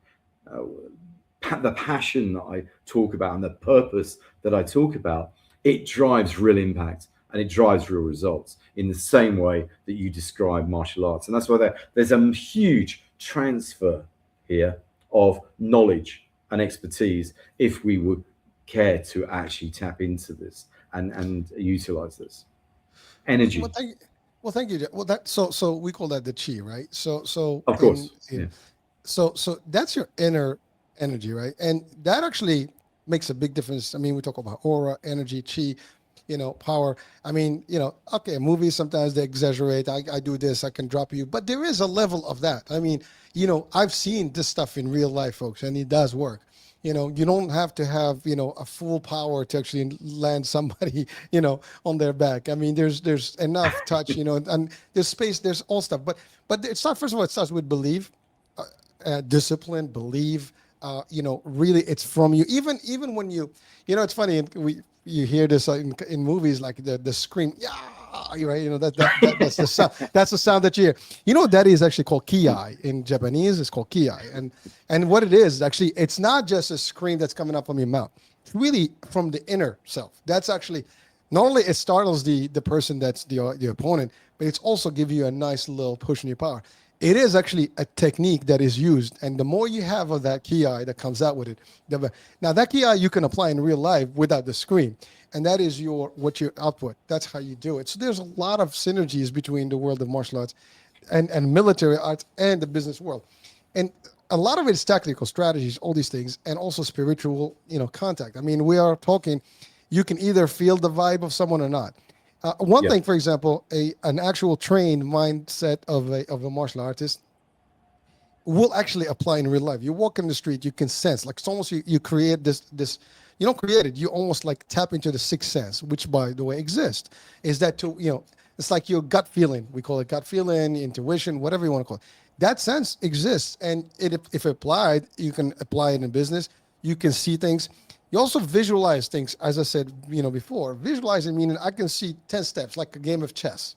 the passion that I talk about and the purpose that I talk about, it drives real impact and it drives real results in the same way that you describe martial arts. And that's why there's a huge transfer here of knowledge and expertise if we would care to actually tap into this and utilize this energy. Well, thank you. Well, so we call that the chi, right? So of course, so that's your inner energy, right? And that actually makes a big difference. I mean, we talk about aura, energy, chi, power. I mean, okay, movies sometimes they exaggerate. I do this, I can drop you, but there is a level of that. I mean, I've seen this stuff in real life, folks, and it does work. You don't have to have, a full power to actually land somebody, on their back. I mean, there's enough touch, and there's space, there's all stuff. But it's not, first of all, it starts with belief, discipline, believe, really it's from you. Even when it's funny, you hear this in movies, like the scream, yeah, right? That's the sound. That's the sound that you hear. What that is actually called ki in Japanese. It's called ki, and what it is actually, it's not just a scream that's coming up from your mouth. It's really from the inner self. That's actually not only it startles the person that's the opponent, but it's also give you a nice little push in your power. It is actually a technique that is used, and the more you have of that ki that comes out with it, now that ki you can apply in real life without the screen, and that is your output. That's how you do it. So there's a lot of synergies between the world of martial arts and military arts and the business world, and a lot of it is tactical strategies, all these things, and also spiritual, contact. I mean, we are talking. You can either feel the vibe of someone or not. One thing, for example, an actual trained mindset of a martial artist will actually apply in real life. You walk in the street, you can sense, like it's almost you create this. You don't create it. You almost like tap into the sixth sense, which, by the way, exists. Is that it's like your gut feeling. We call it gut feeling, intuition, whatever you want to call it. That sense exists, and if applied, you can apply it in business. You can see things. You also visualize things, as I said, before. Visualizing meaning I can see 10 steps, like a game of chess.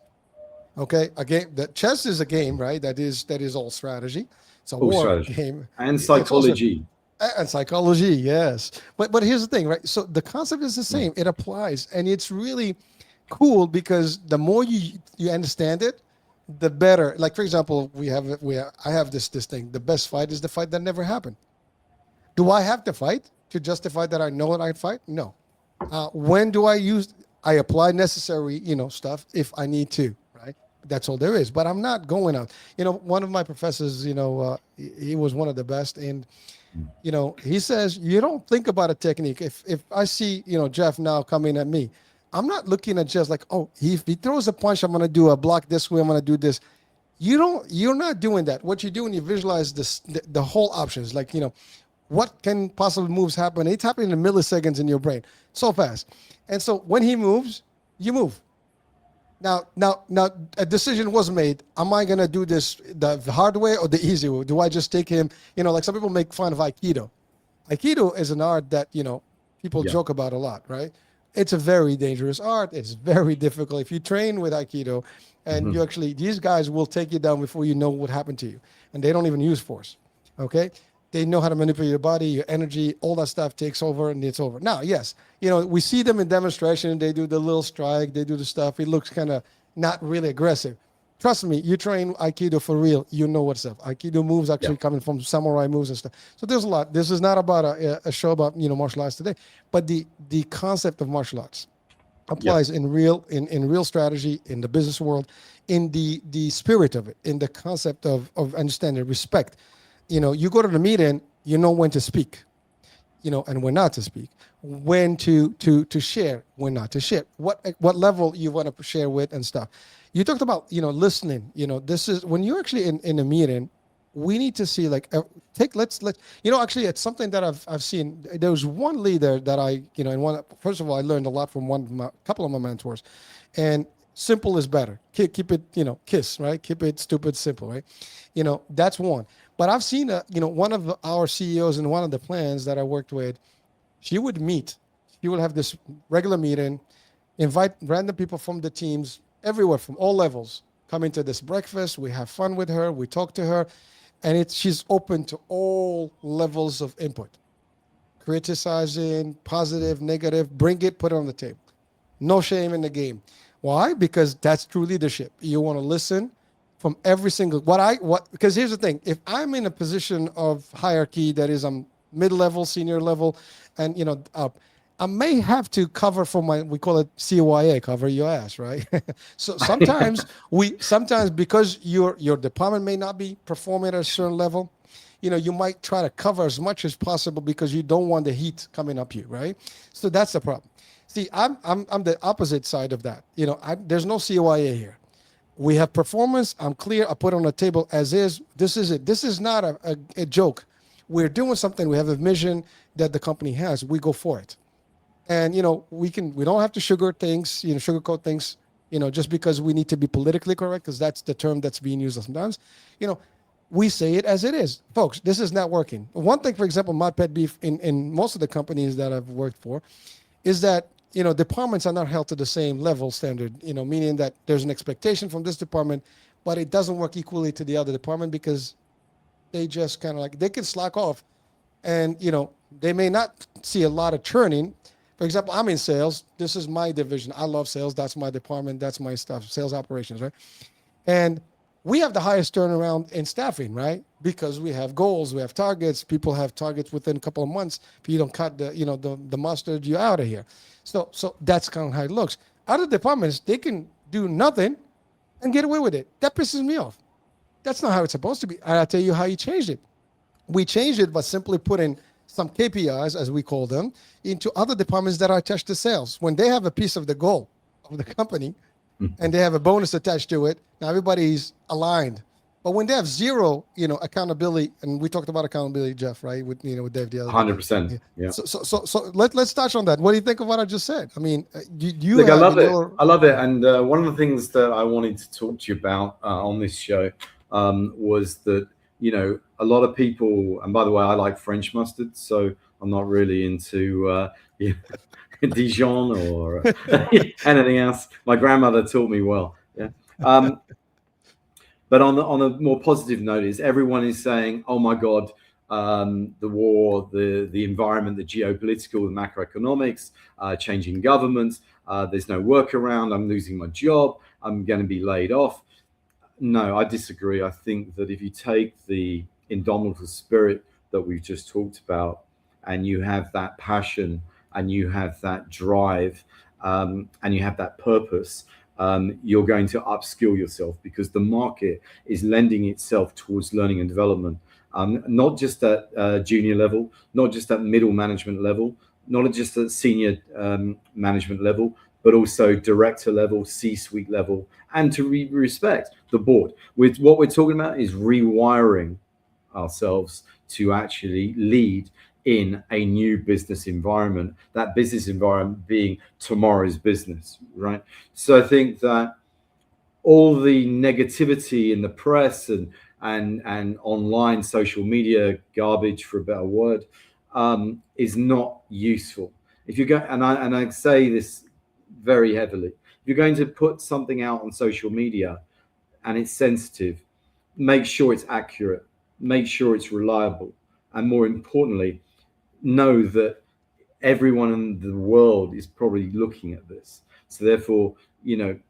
Okay, a game. That chess is a game, right? That is all strategy. It's a war game and psychology. And psychology, yes. But here's the thing, right? So the concept is the same. It applies, and it's really cool because the more you understand it, the better. Like, for example, I have this thing. The best fight is the fight that never happened. Do I have to fight to justify that I know that I'd fight? No. When do I apply necessary, stuff if I need to, right? That's all there is. But I'm not going out. One of my professors, he was one of the best. And, he says, you don't think about a technique. If I see, Geoff now coming at me, I'm not looking at just like, oh, if he throws a punch, I'm going to do a block this way. I'm going to do this. You're not doing that. What you do when you visualize the whole options, like, what can possible moves happen? It's happening in milliseconds in your brain, so fast. And so when he moves, you move. Now, a decision was made. Am I gonna do this the hard way or the easy way? Do I just take him? Like some people make fun of Aikido. Aikido is an art that people joke about a lot, right? It's a very dangerous art. It's very difficult. If you train with Aikido, and you actually, these guys will take you down before you know what happened to you, and they don't even use force. Okay. They know how to manipulate your body, your energy, all that stuff takes over, and it's over. Now, yes, we see them in demonstration. They do the little strike. They do the stuff. It looks kind of not really aggressive. trust me, you train Aikido for real, you know what's up. Aikido moves actually coming from samurai moves and stuff. So there's a lot. This is not about a show about martial arts today, but the concept of martial arts applies in real strategy, in the business world, in the spirit of it, in the concept of understanding respect. You go to the meeting, you know when to speak, and when not to speak, when to share, when not to share, what level you want to share with and stuff. You talked about listening. This is when you're actually in a meeting. We need to see like let's actually it's something that I've seen. There was one leader that first of all I learned a lot from a couple of my mentors, and simple is better. Keep it KISS, right? Keep it stupid simple, right? That's one. But I've seen one of our CEOs in one of the plans that I worked with. She would have this regular meeting, invite random people from the teams everywhere from all levels come into this breakfast. We have fun with her. We talk to her, and she's open to all levels of input, criticizing, positive, negative, bring it, put it on the table. No shame in the game. Why? Because that's true leadership. You want to listen from every single because here's the thing. If I'm in a position of hierarchy that is mid-level, senior level, and I may have to cover for we call it CYA, cover your ass, right? So sometimes because your department may not be performing at a certain level, you might try to cover as much as possible because you don't want the heat coming up you, right? So that's the problem. See, I'm the opposite side of that. There's no CYA here. We have performance. I'm clear. I put it on the table as is. This is it. This is not a joke. We're doing something. We have a vision that the company has. We go for it. And we don't have to sugarcoat things, just because we need to be politically correct, because that's the term that's being used sometimes. We say it as it is. Folks, this is not working. One thing, for example, my pet beef in most of the companies that I've worked for is that departments are not held to the same level standard, meaning that there's an expectation from this department, but it doesn't work equally to the other department because they just kind of they can slack off, and they may not see a lot of churning. For example, I'm in sales. This is my division. I love sales. That's my department. That's my stuff. Sales operations, right? And we have the highest turnaround in staffing, right? Because we have goals, we have targets. People have targets within a couple of months. If you don't cut the mustard, you're out of here. So that's kind of how it looks. Other departments, they can do nothing and get away with it. That pisses me off. That's not how it's supposed to be. And I'll tell you how you changed it. We changed it by simply putting some KPIs, as we call them, into other departments that are attached to sales. When they have a piece of the goal of the company and they have a bonus attached to it, now everybody's aligned. But when they have zero, accountability, and we talked about accountability, Geoff, right? With Dave the other 100%. Yeah. So let's touch on that. What do you think of what I just said? I mean, Look, I love it. I love it. And one of the things that I wanted to talk to you about on this show was that, a lot of people, and by the way, I like French mustard, so I'm not really into Dijon or anything else. My grandmother taught me well. Yeah. But on a more positive note, is everyone is saying, "Oh my God, the war, the environment, the geopolitical, the macroeconomics, changing governments. There's no workaround. I'm losing my job. I'm going to be laid off." No, I disagree. I think that if you take the indomitable spirit that we've just talked about, and you have that passion, and you have that drive, and you have that purpose, you're going to upskill yourself, because the market is lending itself towards learning and development, not just at junior level, not just at middle management level, not just at senior management level, but also director level, C-suite level, and to respect the board. With what we're talking about is rewiring ourselves to actually lead in a new business environment, that business environment being tomorrow's business, right? So I think that all the negativity in the press and online social media garbage, for a better word, is not useful. If you go, and I say this very heavily, if you're going to put something out on social media and it's sensitive, make sure it's accurate, make sure it's reliable, and more importantly, know that everyone in the world is probably looking at this. So therefore,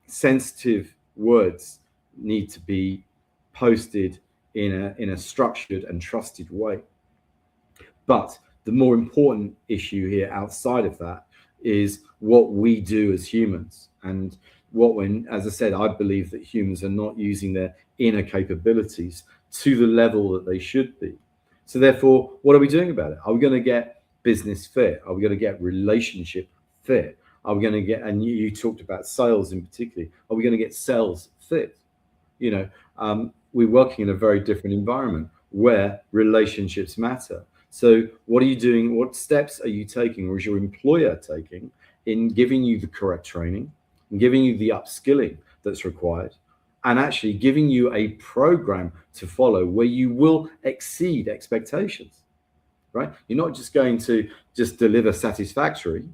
sensitive words need to be posted in a structured and trusted way. But the more important issue here outside of that is what we do as humans. And as I said, I believe that humans are not using their inner capabilities to the level that they should be. So therefore, what are we doing about it? Are we going to get business fit? Are we going to get relationship fit? Are we going to get, and you talked about sales in particular, are we going to get sales fit? We're working in a very different environment where relationships matter. So what are you doing? What steps are you taking, or is your employer taking, in giving you the correct training and giving you the upskilling that's required, and actually giving you a program to follow where you will exceed expectations, right? You're not just going to just deliver satisfactory.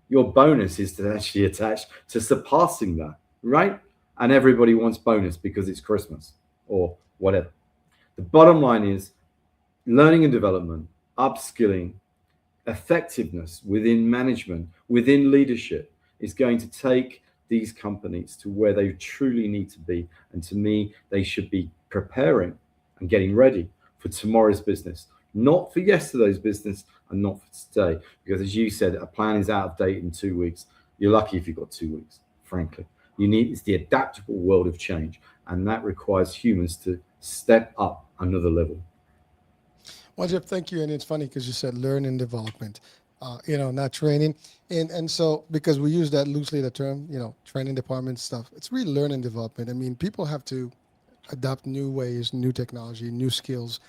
Your bonus is to actually attach to surpassing that, right? And everybody wants bonus because it's Christmas or whatever. The bottom line is learning and development, upskilling, effectiveness within management, within leadership is going to take these companies to where they truly need to be. And to me, they should be preparing and getting ready for tomorrow's business, not for yesterday's business and not for today. Because as you said, a plan is out of date in 2 weeks. You're lucky if you've got 2 weeks, frankly. It's the adaptable world of change, and that requires humans to step up another level. Well, Geoff, thank you. And it's funny because you said learn and development, not training. And so because we use that loosely, the term, training department stuff, it's really learn and development. I mean, people have to adopt new ways, new technology, new skills,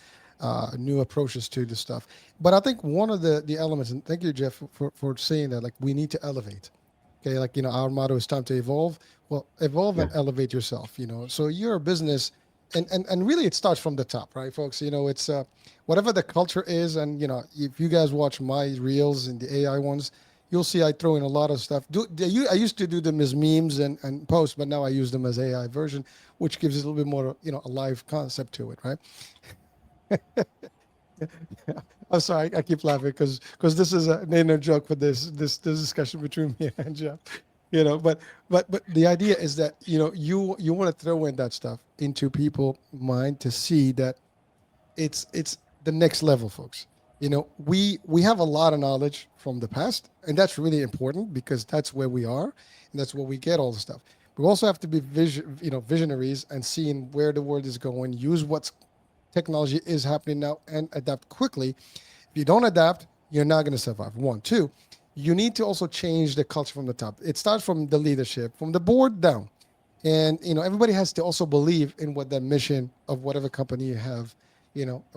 new approaches to the stuff. But I think one of the elements, and thank you, Geoff, for saying that, like, we need to elevate. Okay, like, our motto is time to evolve. Well, evolve and elevate yourself, So you're a business, and really it starts from the top, right, folks? It's whatever the culture is, and, if you guys watch my reels and the AI ones, you'll see I throw in a lot of stuff. I used to do them as memes and posts, but now I use them as AI version, which gives it a little bit more, a live concept to it, right? I'm sorry, I keep laughing because this is an inner joke for this discussion between me and Geoff. But the idea is that you want to throw in that stuff into people's mind to see that it's the next level, folks. We have a lot of knowledge from the past, and that's really important because that's where we are, and that's where we get all the stuff. We also have to be visionaries and seeing where the world is going, use what's technology is happening now, and adapt quickly. If you don't adapt, you're not going to survive. 1, 2, you need to also change the culture from the top. It starts from the leadership, from the board down. And, everybody has to also believe in what the mission of whatever company you have,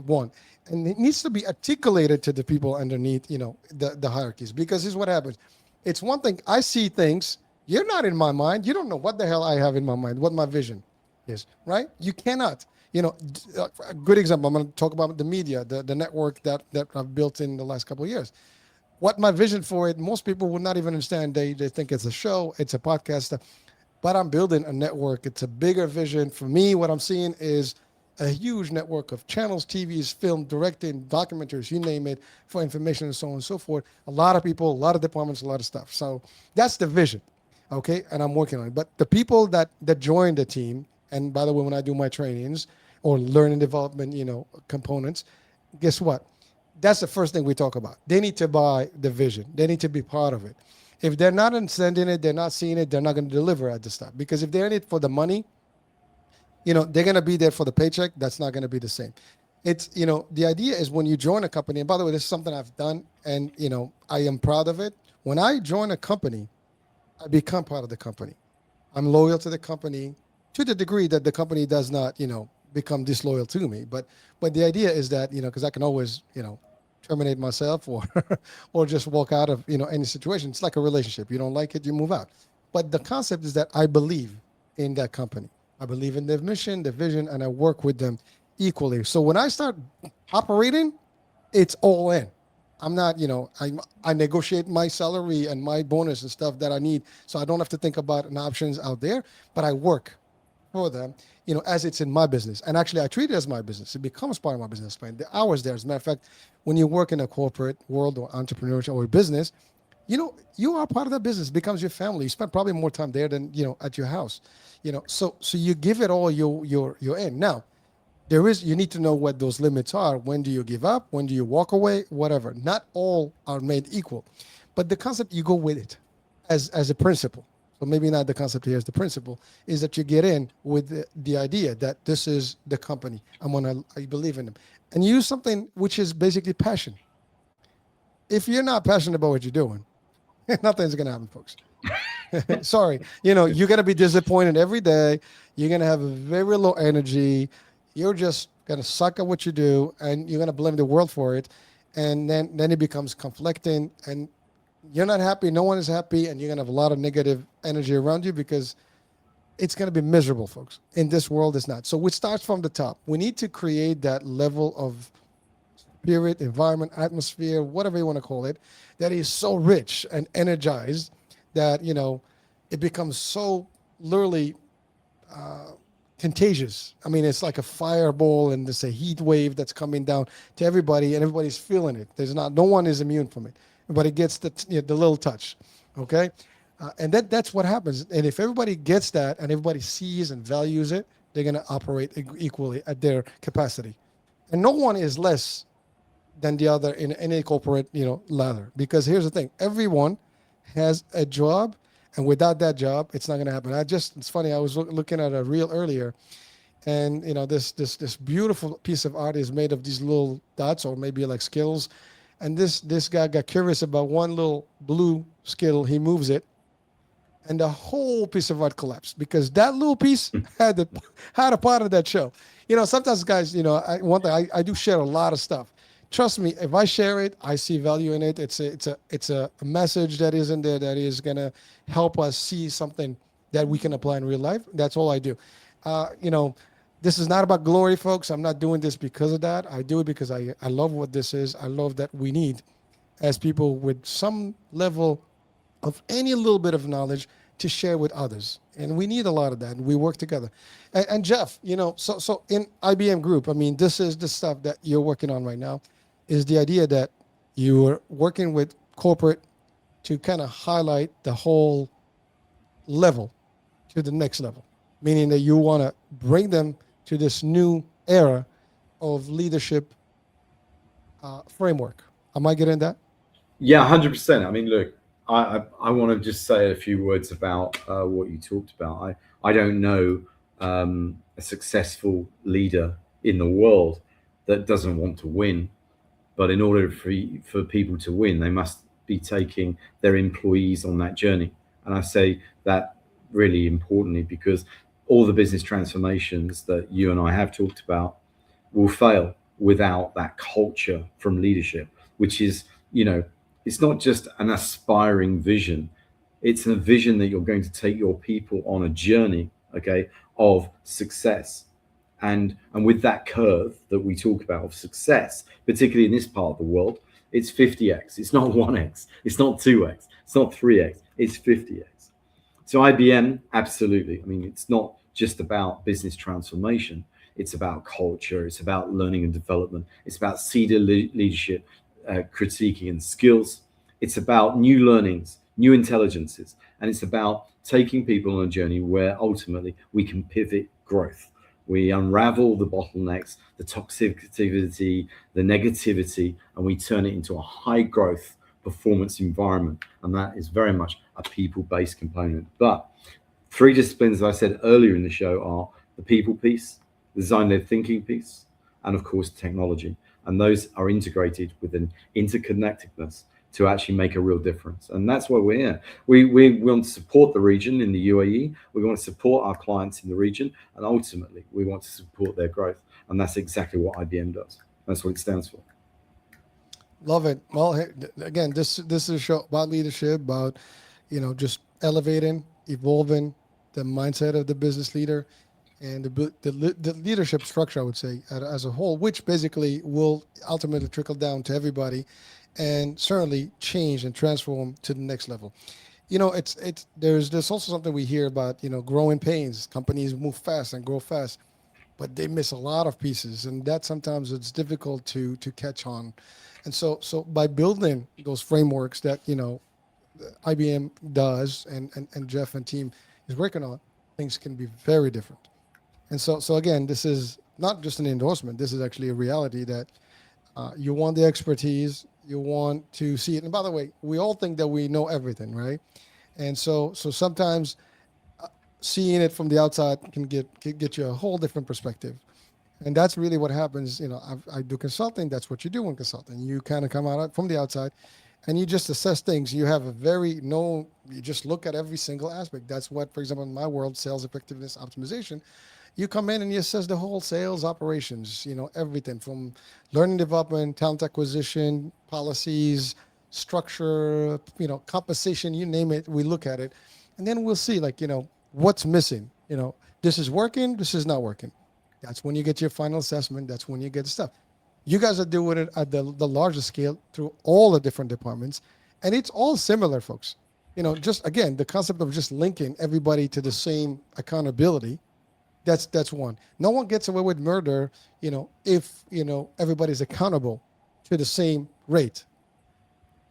want. And it needs to be articulated to the people underneath, the hierarchies. Because here's what happens. It's one thing, I see things, you're not in my mind. You don't know what the hell I have in my mind, what my vision is, right? You cannot. A good example, I'm going to talk about the media, the network that I've built in the last couple of years. What my vision for it, most people would not even understand. They think it's a show, it's a podcast, but I'm building a network. It's a bigger vision. For me, what I'm seeing is a huge network of channels, TVs, film, directing, documentaries, you name it, for information and so on and so forth. A lot of people, a lot of departments, a lot of stuff. So that's the vision, okay? And I'm working on it. But the people that join the team, and by the way, when I do my trainings or learning development, components, guess what? That's the first thing we talk about. They need to buy the vision. They need to be part of it. If they're not understanding it, they're not seeing it, they're not going to deliver at the stuff. Because if they're in it for the money, they're going to be there for the paycheck. That's not going to be the same. It's, the idea is when you join a company, and by the way, this is something I've done, and, I am proud of it. When I join a company, I become part of the company. I'm loyal to the company to the degree that the company does not, become disloyal to me. But the idea is that, because I can always, terminate myself or or just walk out of, any situation. It's like a relationship. You don't like it, you move out. But the concept is that I believe in that company. I believe in their mission, their vision, and I work with them equally. So when I start operating, it's all in. I'm not, I negotiate my salary and my bonus and stuff that I need, so I don't have to think about an options out there, but I work for them, as it's in my business. And actually, I treat it as my business. It becomes part of my business plan. The hours there, as a matter of fact, when you work in a corporate world or entrepreneurship or business, you are part of that business. It becomes your family. You spend probably more time there than at your house. So you give it all your in. Now, you need to know what those limits are. When do you give up? When do you walk away? Whatever. Not all are made equal, but the concept, you go with it as a principle. So maybe not the concept here as the principle, is that you get in with the idea that this is the company. I believe in them, and use something which is basically passion. If you're not passionate about what you're doing, nothing's gonna happen, folks. Sorry, you're gonna be disappointed every day. You're gonna have a very low energy. You're just gonna suck at what you do, and you're gonna blame the world for it. And then it becomes conflicting, and you're not happy. No one is happy, and you're gonna have a lot of negative energy around you because it's gonna be miserable, folks. In this world, it's not. So it starts from the top. We need to create that level of spirit, environment, atmosphere, whatever you want to call it, that is so rich and energized that it becomes so literally contagious. I mean, it's like a fireball, and there's a heat wave that's coming down to everybody, and everybody's feeling it. No one is immune from it. Everybody gets the little touch, okay? And that's what happens. And if everybody gets that, and everybody sees and values it, they're going to operate equally at their capacity. And no one is less than the other in any corporate ladder, because here's the thing: everyone has a job, and without that job, it's not going to happen. It's funny, I was looking at a reel earlier, and this beautiful piece of art is made of these little dots, or maybe like skittles, and this guy got curious about one little blue skittle. He moves it, and the whole piece of art collapsed, because that little piece had a part of that show. Sometimes, guys, I do share a lot of stuff. Trust me, if I share it, I see value in it. It's a message that is in there that is gonna help us see something that we can apply in real life. That's all I do. This is not about glory, folks. I'm not doing this because of that. I do it because I love what this is. I love that we need, as people with some level of any little bit of knowledge, to share with others. And we need a lot of that, and we work together. And Geoff, so in IBM Group, I mean, this is the stuff that you're working on right now, is the idea that you are working with corporate to kind of highlight the whole level to the next level, meaning that you want to bring them to this new era of leadership framework. Am I getting that? Yeah, 100%. I mean, look, I want to just say a few words about what you talked about. I don't know a successful leader in the world that doesn't want to win. But in order for people to win, they must be taking their employees on that journey. And I say that really importantly, because all the business transformations that you and I have talked about will fail without that culture from leadership, which is, it's not just an aspiring vision. It's a vision that you're going to take your people on a journey, okay, of success. And with that curve that we talk about of success, particularly in this part of the world, it's 50x. It's not 1x. It's not 2x. It's not 3x. It's 50x. So IBM, absolutely. I mean, it's not just about business transformation. It's about culture. It's about learning and development. It's about senior leadership, critiquing and skills. It's about new learnings, new intelligences. And it's about taking people on a journey where ultimately we can pivot growth. We unravel the bottlenecks, the toxicity, the negativity, and we turn it into a high growth performance environment. And that is very much a people-based component. But 3 disciplines, as I said earlier in the show, are the people piece, the design-led thinking piece, and of course, technology. And those are integrated with an interconnectedness to actually make a real difference. And that's why we're here. We want to support the region in the UAE. We want to support our clients in the region. And ultimately, we want to support their growth. And that's exactly what IBM does. That's what it stands for. Love it. Well, again, this is a show about leadership, about, just elevating, evolving the mindset of the business leader, and the leadership structure, I would say, as a whole, which basically will ultimately trickle down to everybody, and certainly change and transform to the next level. There's also something we hear about, growing pains. Companies move fast and grow fast, but they miss a lot of pieces, and that sometimes it's difficult to catch on. And so by building those frameworks that IBM does and Geoff and team is working on, things can be very different. And so again, this is not just an endorsement. This is actually a reality that you want the expertise, you want to see it. And by the way, we all think that we know everything, right? And so sometimes seeing it from the outside can get you a whole different perspective. And that's really what happens. I do consulting. That's what you do in consulting. You kind of come out from the outside, and you just assess things. You have a very no. You just look at every single aspect. That's what, for example, in my world, sales effectiveness optimization. You come in and you assess the whole sales operations. Everything from learning development, talent acquisition, policies, structure, compensation. You name it. We look at it, and then we'll see what's missing. This is working. This is not working. That's when you get your final assessment. That's when you get stuff. You guys are doing it at the largest scale through all the different departments. And it's all similar, folks. Just again, the concept of just linking everybody to the same accountability. That's one. No one gets away with murder, if, everybody's accountable to the same rate.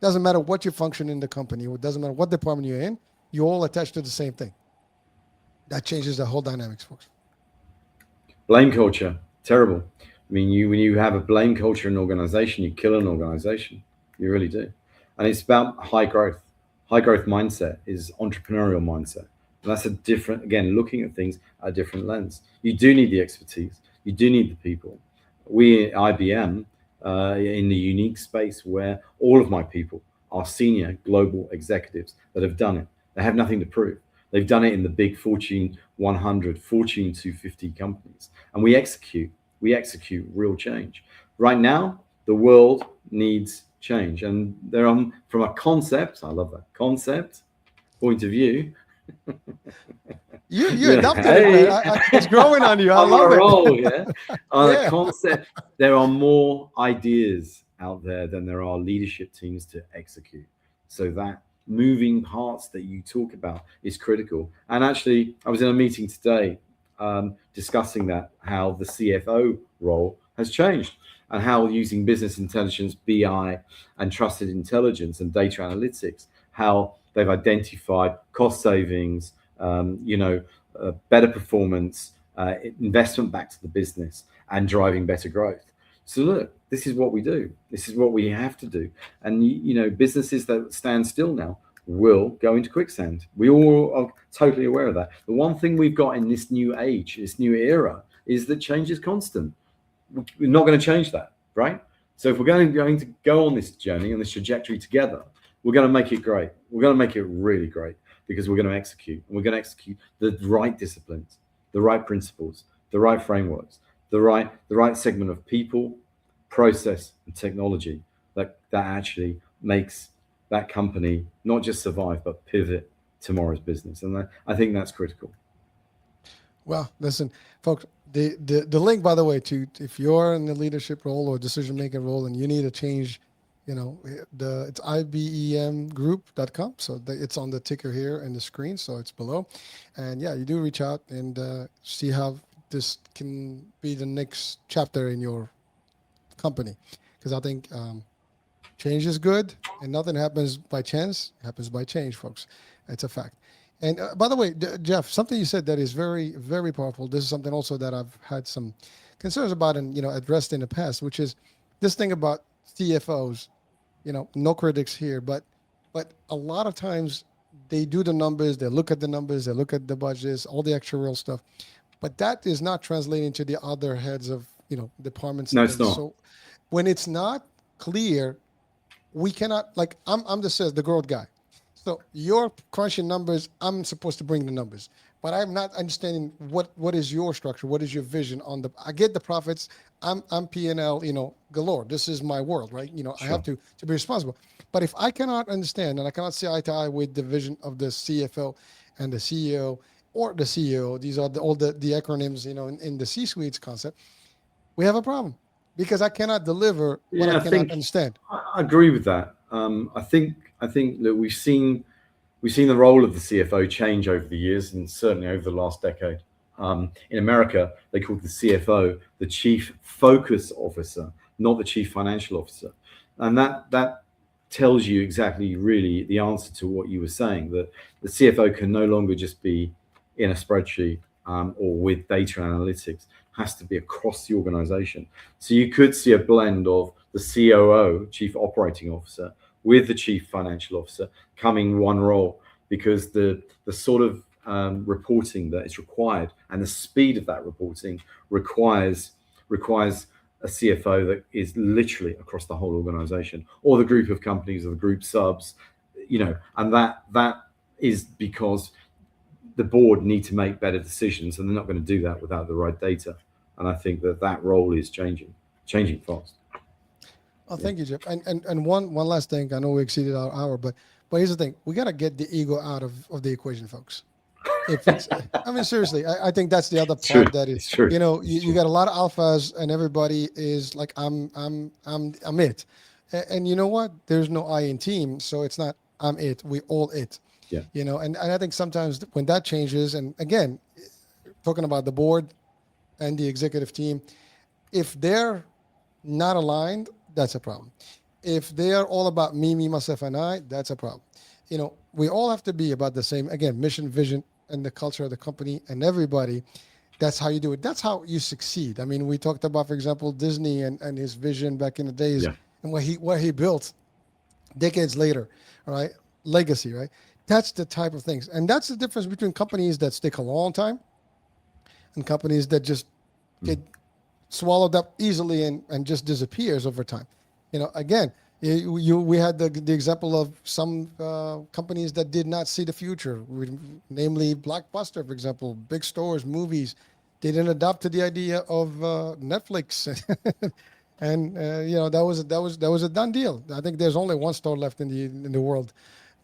Doesn't matter what you function in the company. It doesn't matter what department you're in. You're all attached to the same thing. That changes the whole dynamics, folks. Blame culture, terrible. I mean, when you have a blame culture in an organization, you kill an organization. You really do. And it's about high growth. High growth mindset is entrepreneurial mindset. And that's a different, again, looking at things at a different lens. You do need the expertise. You do need the people. We at IBM, in the unique space where all of my people are senior global executives that have done it. They have nothing to prove. They've done it in the big Fortune 100, Fortune 250 companies. And we execute real change. Right now, the world needs change. And they're on, from a concept, I love that, concept point of view. You adopted it, man. It's growing on you. I love it. Roll, yeah. On a concept, there are more ideas out there than there are leadership teams to execute. So that moving parts that you talk about is critical. And actually, I was in a meeting today discussing that, how the CFO role has changed and how using business intelligence, BI, and trusted intelligence and data analytics, how they've identified cost savings, better performance, investment back to the business, and driving better growth. So look, this is what we do. This is what we have to do. And businesses that stand still now will go into quicksand. We all are totally aware of that. The one thing we've got in this new age, this new era, is that change is constant. We're not going to change that, right? So if we're going to go on this journey, on this trajectory together, we're going to make it great. We're going to make it really great, because we're going to execute. And we're going to execute the right disciplines, the right principles, the right frameworks, the right segment of people, process, and technology that actually makes that company not just survive, but pivot tomorrow's business. And I think that's critical. Well, listen, folks, the link, by the way, to if you're in the leadership role or decision-making role and you need a change, it's ibemgroup.com. So it's on the ticker here and the screen. So it's below. And yeah, you do reach out and see how this can be the next chapter in your company. Because I think change is good, and nothing happens by chance. It happens by change, folks. It's a fact. And by the way, Geoff, something you said that is very, very powerful. This is something also that I've had some concerns about and addressed in the past, which is this thing about CFOs. No critics here, but a lot of times they do the numbers, they look at the numbers, they look at the budgets, all the actuarial stuff, but that is not translating to the other heads of departments. No, it's not. So when it's not clear, we cannot, like, I'm the growth guy. So you're crunching numbers, I'm supposed to bring the numbers, but I'm not understanding what is your structure, what is your vision on I get the profits, I'm P&L, galore. This is my world, right? Sure. I have to be responsible. But if I cannot understand and I cannot see eye to eye with the vision of the CFO and the CEO or the CEO, these are all the acronyms, in the C-suites concept, we have a problem because I cannot deliver what I cannot understand. I agree with that. I think that we've seen the role of the CFO change over the years, and certainly over the last decade. In America, they called the CFO the Chief Focus Officer, not the Chief Financial Officer, and that tells you exactly really the answer to what you were saying, that the CFO can no longer just be in a spreadsheet or with data analytics, has to be across the organization. So you could see a blend of the COO, Chief Operating Officer, with the Chief Financial Officer coming one role, because the sort of reporting that is required and the speed of that reporting requires a CFO that is literally across the whole organization, or the group of companies, or the group subs, and that is because the board need to make better decisions, and they're not going to do that without the right data. And I think that role is changing fast. Oh, thank you, Geoff. And one last thing. I know we exceeded our hour, but here's the thing: we got to get the ego out of the equation, folks. If it's, I mean, seriously, I think that's the other part that is, it's true. You got a lot of alphas, and everybody is like, I'm it, and you know what? There's no I in team, so it's not I'm it. We all it. Yeah. And I think sometimes when that changes, and again, talking about the board and the executive team, if they're not aligned, that's a problem. If they are all about me, myself, and I, that's a problem. We all have to be about the same, again, mission, vision, and the culture of the company, and everybody. That's how you do it. That's how you succeed. I mean, we talked about, for example, Disney and his vision back in the days, Yeah. and what he built decades later, right? Legacy, right? That's the type of things. And that's the difference between companies that stick a long time and companies that just get swallowed up easily and just disappears over time. Again, we had the example of some companies that did not see the future, namely Blockbuster, for example, big stores, movies. They didn't adapt to the idea of Netflix, and that was a done deal. I think there's only one store left in the world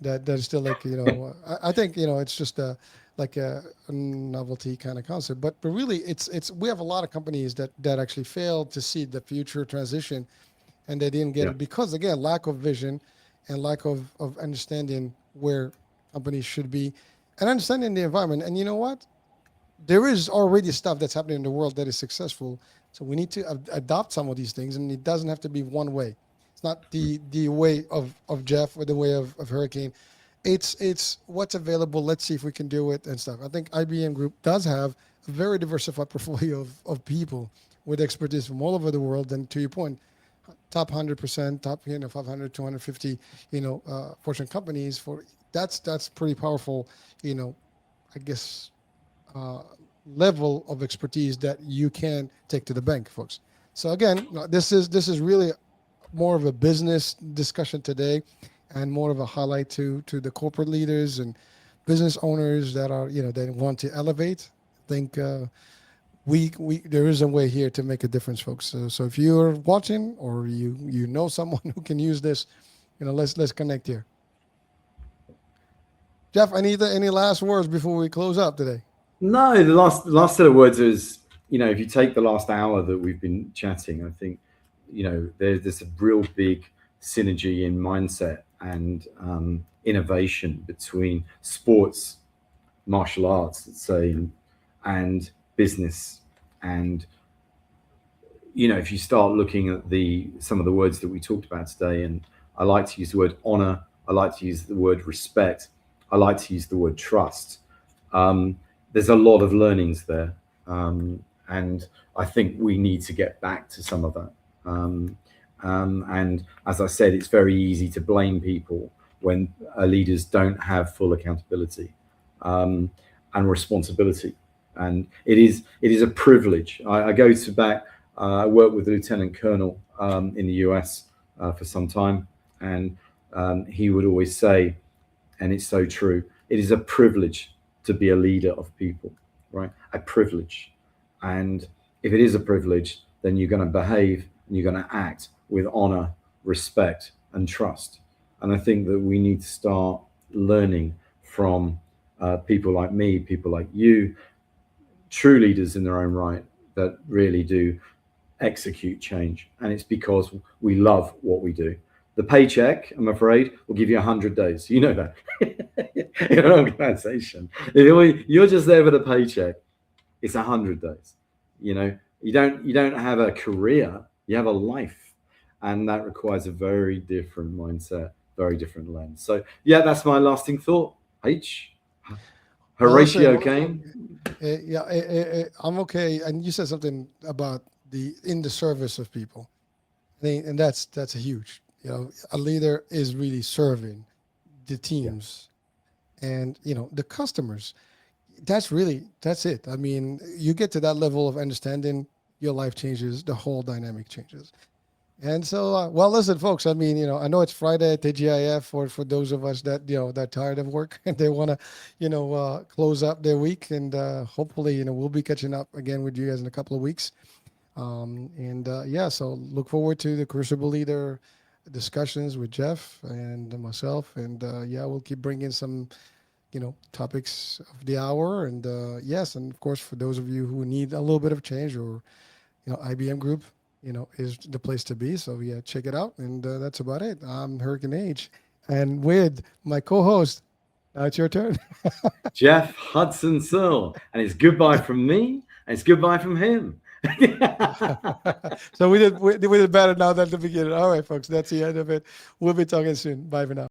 that is still like I think it's just like a novelty kind of concept, but really it's we have a lot of companies that actually failed to see the future transition, and they didn't get it because, again, lack of vision and lack of understanding where companies should be and understanding the environment. And you know what? There is already stuff that's happening in the world that is successful. So we need to adopt some of these things, and it doesn't have to be one way. It's not the way of Geoff or the way of Hurricane. It's what's available. Let's see if we can do it and stuff. I think IBM Group does have a very diversified portfolio of people with expertise from all over the world. And to your point, top 100%, top 500, 250, Fortune companies. That's pretty powerful. I guess level of expertise that you can take to the bank, folks. So again, this is really more of a business discussion today, and more of a highlight to the corporate leaders and business owners that are they want to elevate. I think there is a way here to make a difference, folks. So if you're watching, or you know someone who can use this, let's connect here. Geoff, any last words before we close up today? No, the last set of words is, if you take the last hour that we've been chatting, I think, there's a real big synergy in mindset and innovation between sports, martial arts, let's say, and business. And if you start looking at some of the words that we talked about today, and I like to use the word honor, I like to use the word respect, I like to use the word trust. There's a lot of learnings there, and I think we need to get back to some of that. And as I said, it's very easy to blame people when leaders don't have full accountability and responsibility. And it is a privilege. I go to back. I worked with a lieutenant colonel in the US for some time, and he would always say, and it's so true, it is a privilege to be a leader of people, right? A privilege. And if it is a privilege, then you're going to behave and you're going to act with honor, respect, and trust. And I think that we need to start learning from people like me, people like you, true leaders in their own right, that really do execute change. And it's because we love what we do. The paycheck, I'm afraid, will give you 100 days. You know that. In an organization, you're just there for the paycheck. It's 100 days. You don't have a career. You have a life, and that requires a very different mindset, very different lens. So yeah, that's my lasting thought. Well, listen, Horatio came. yeah, I'm okay. And you said something about the in the service of people. And that's a huge. A leader is really serving the Yeah, teams and the customers. That's it. I mean, you get to that level of understanding, your life changes, the whole dynamic changes. And so, well, listen, folks. I mean, I know it's Friday at TGIF for those of us that that tired of work and they want to, close up their week. And hopefully, we'll be catching up again with you guys in a couple of weeks. And yeah, so look forward to the Crucible Leader discussions with Geoff and myself. And yeah, we'll keep bringing some topics of the hour. And yes, and of course, for those of you who need a little bit of change, or IBM Group, is the place to be. So yeah, check it out. And that's about it. I'm Hurricane Age, and with my co-host. Now it's your turn. Geoff Hudson-Searle, and it's goodbye from me, and it's goodbye from him. So we did better now than the beginning. All right, folks, that's the end of it. We'll be talking soon. Bye for now.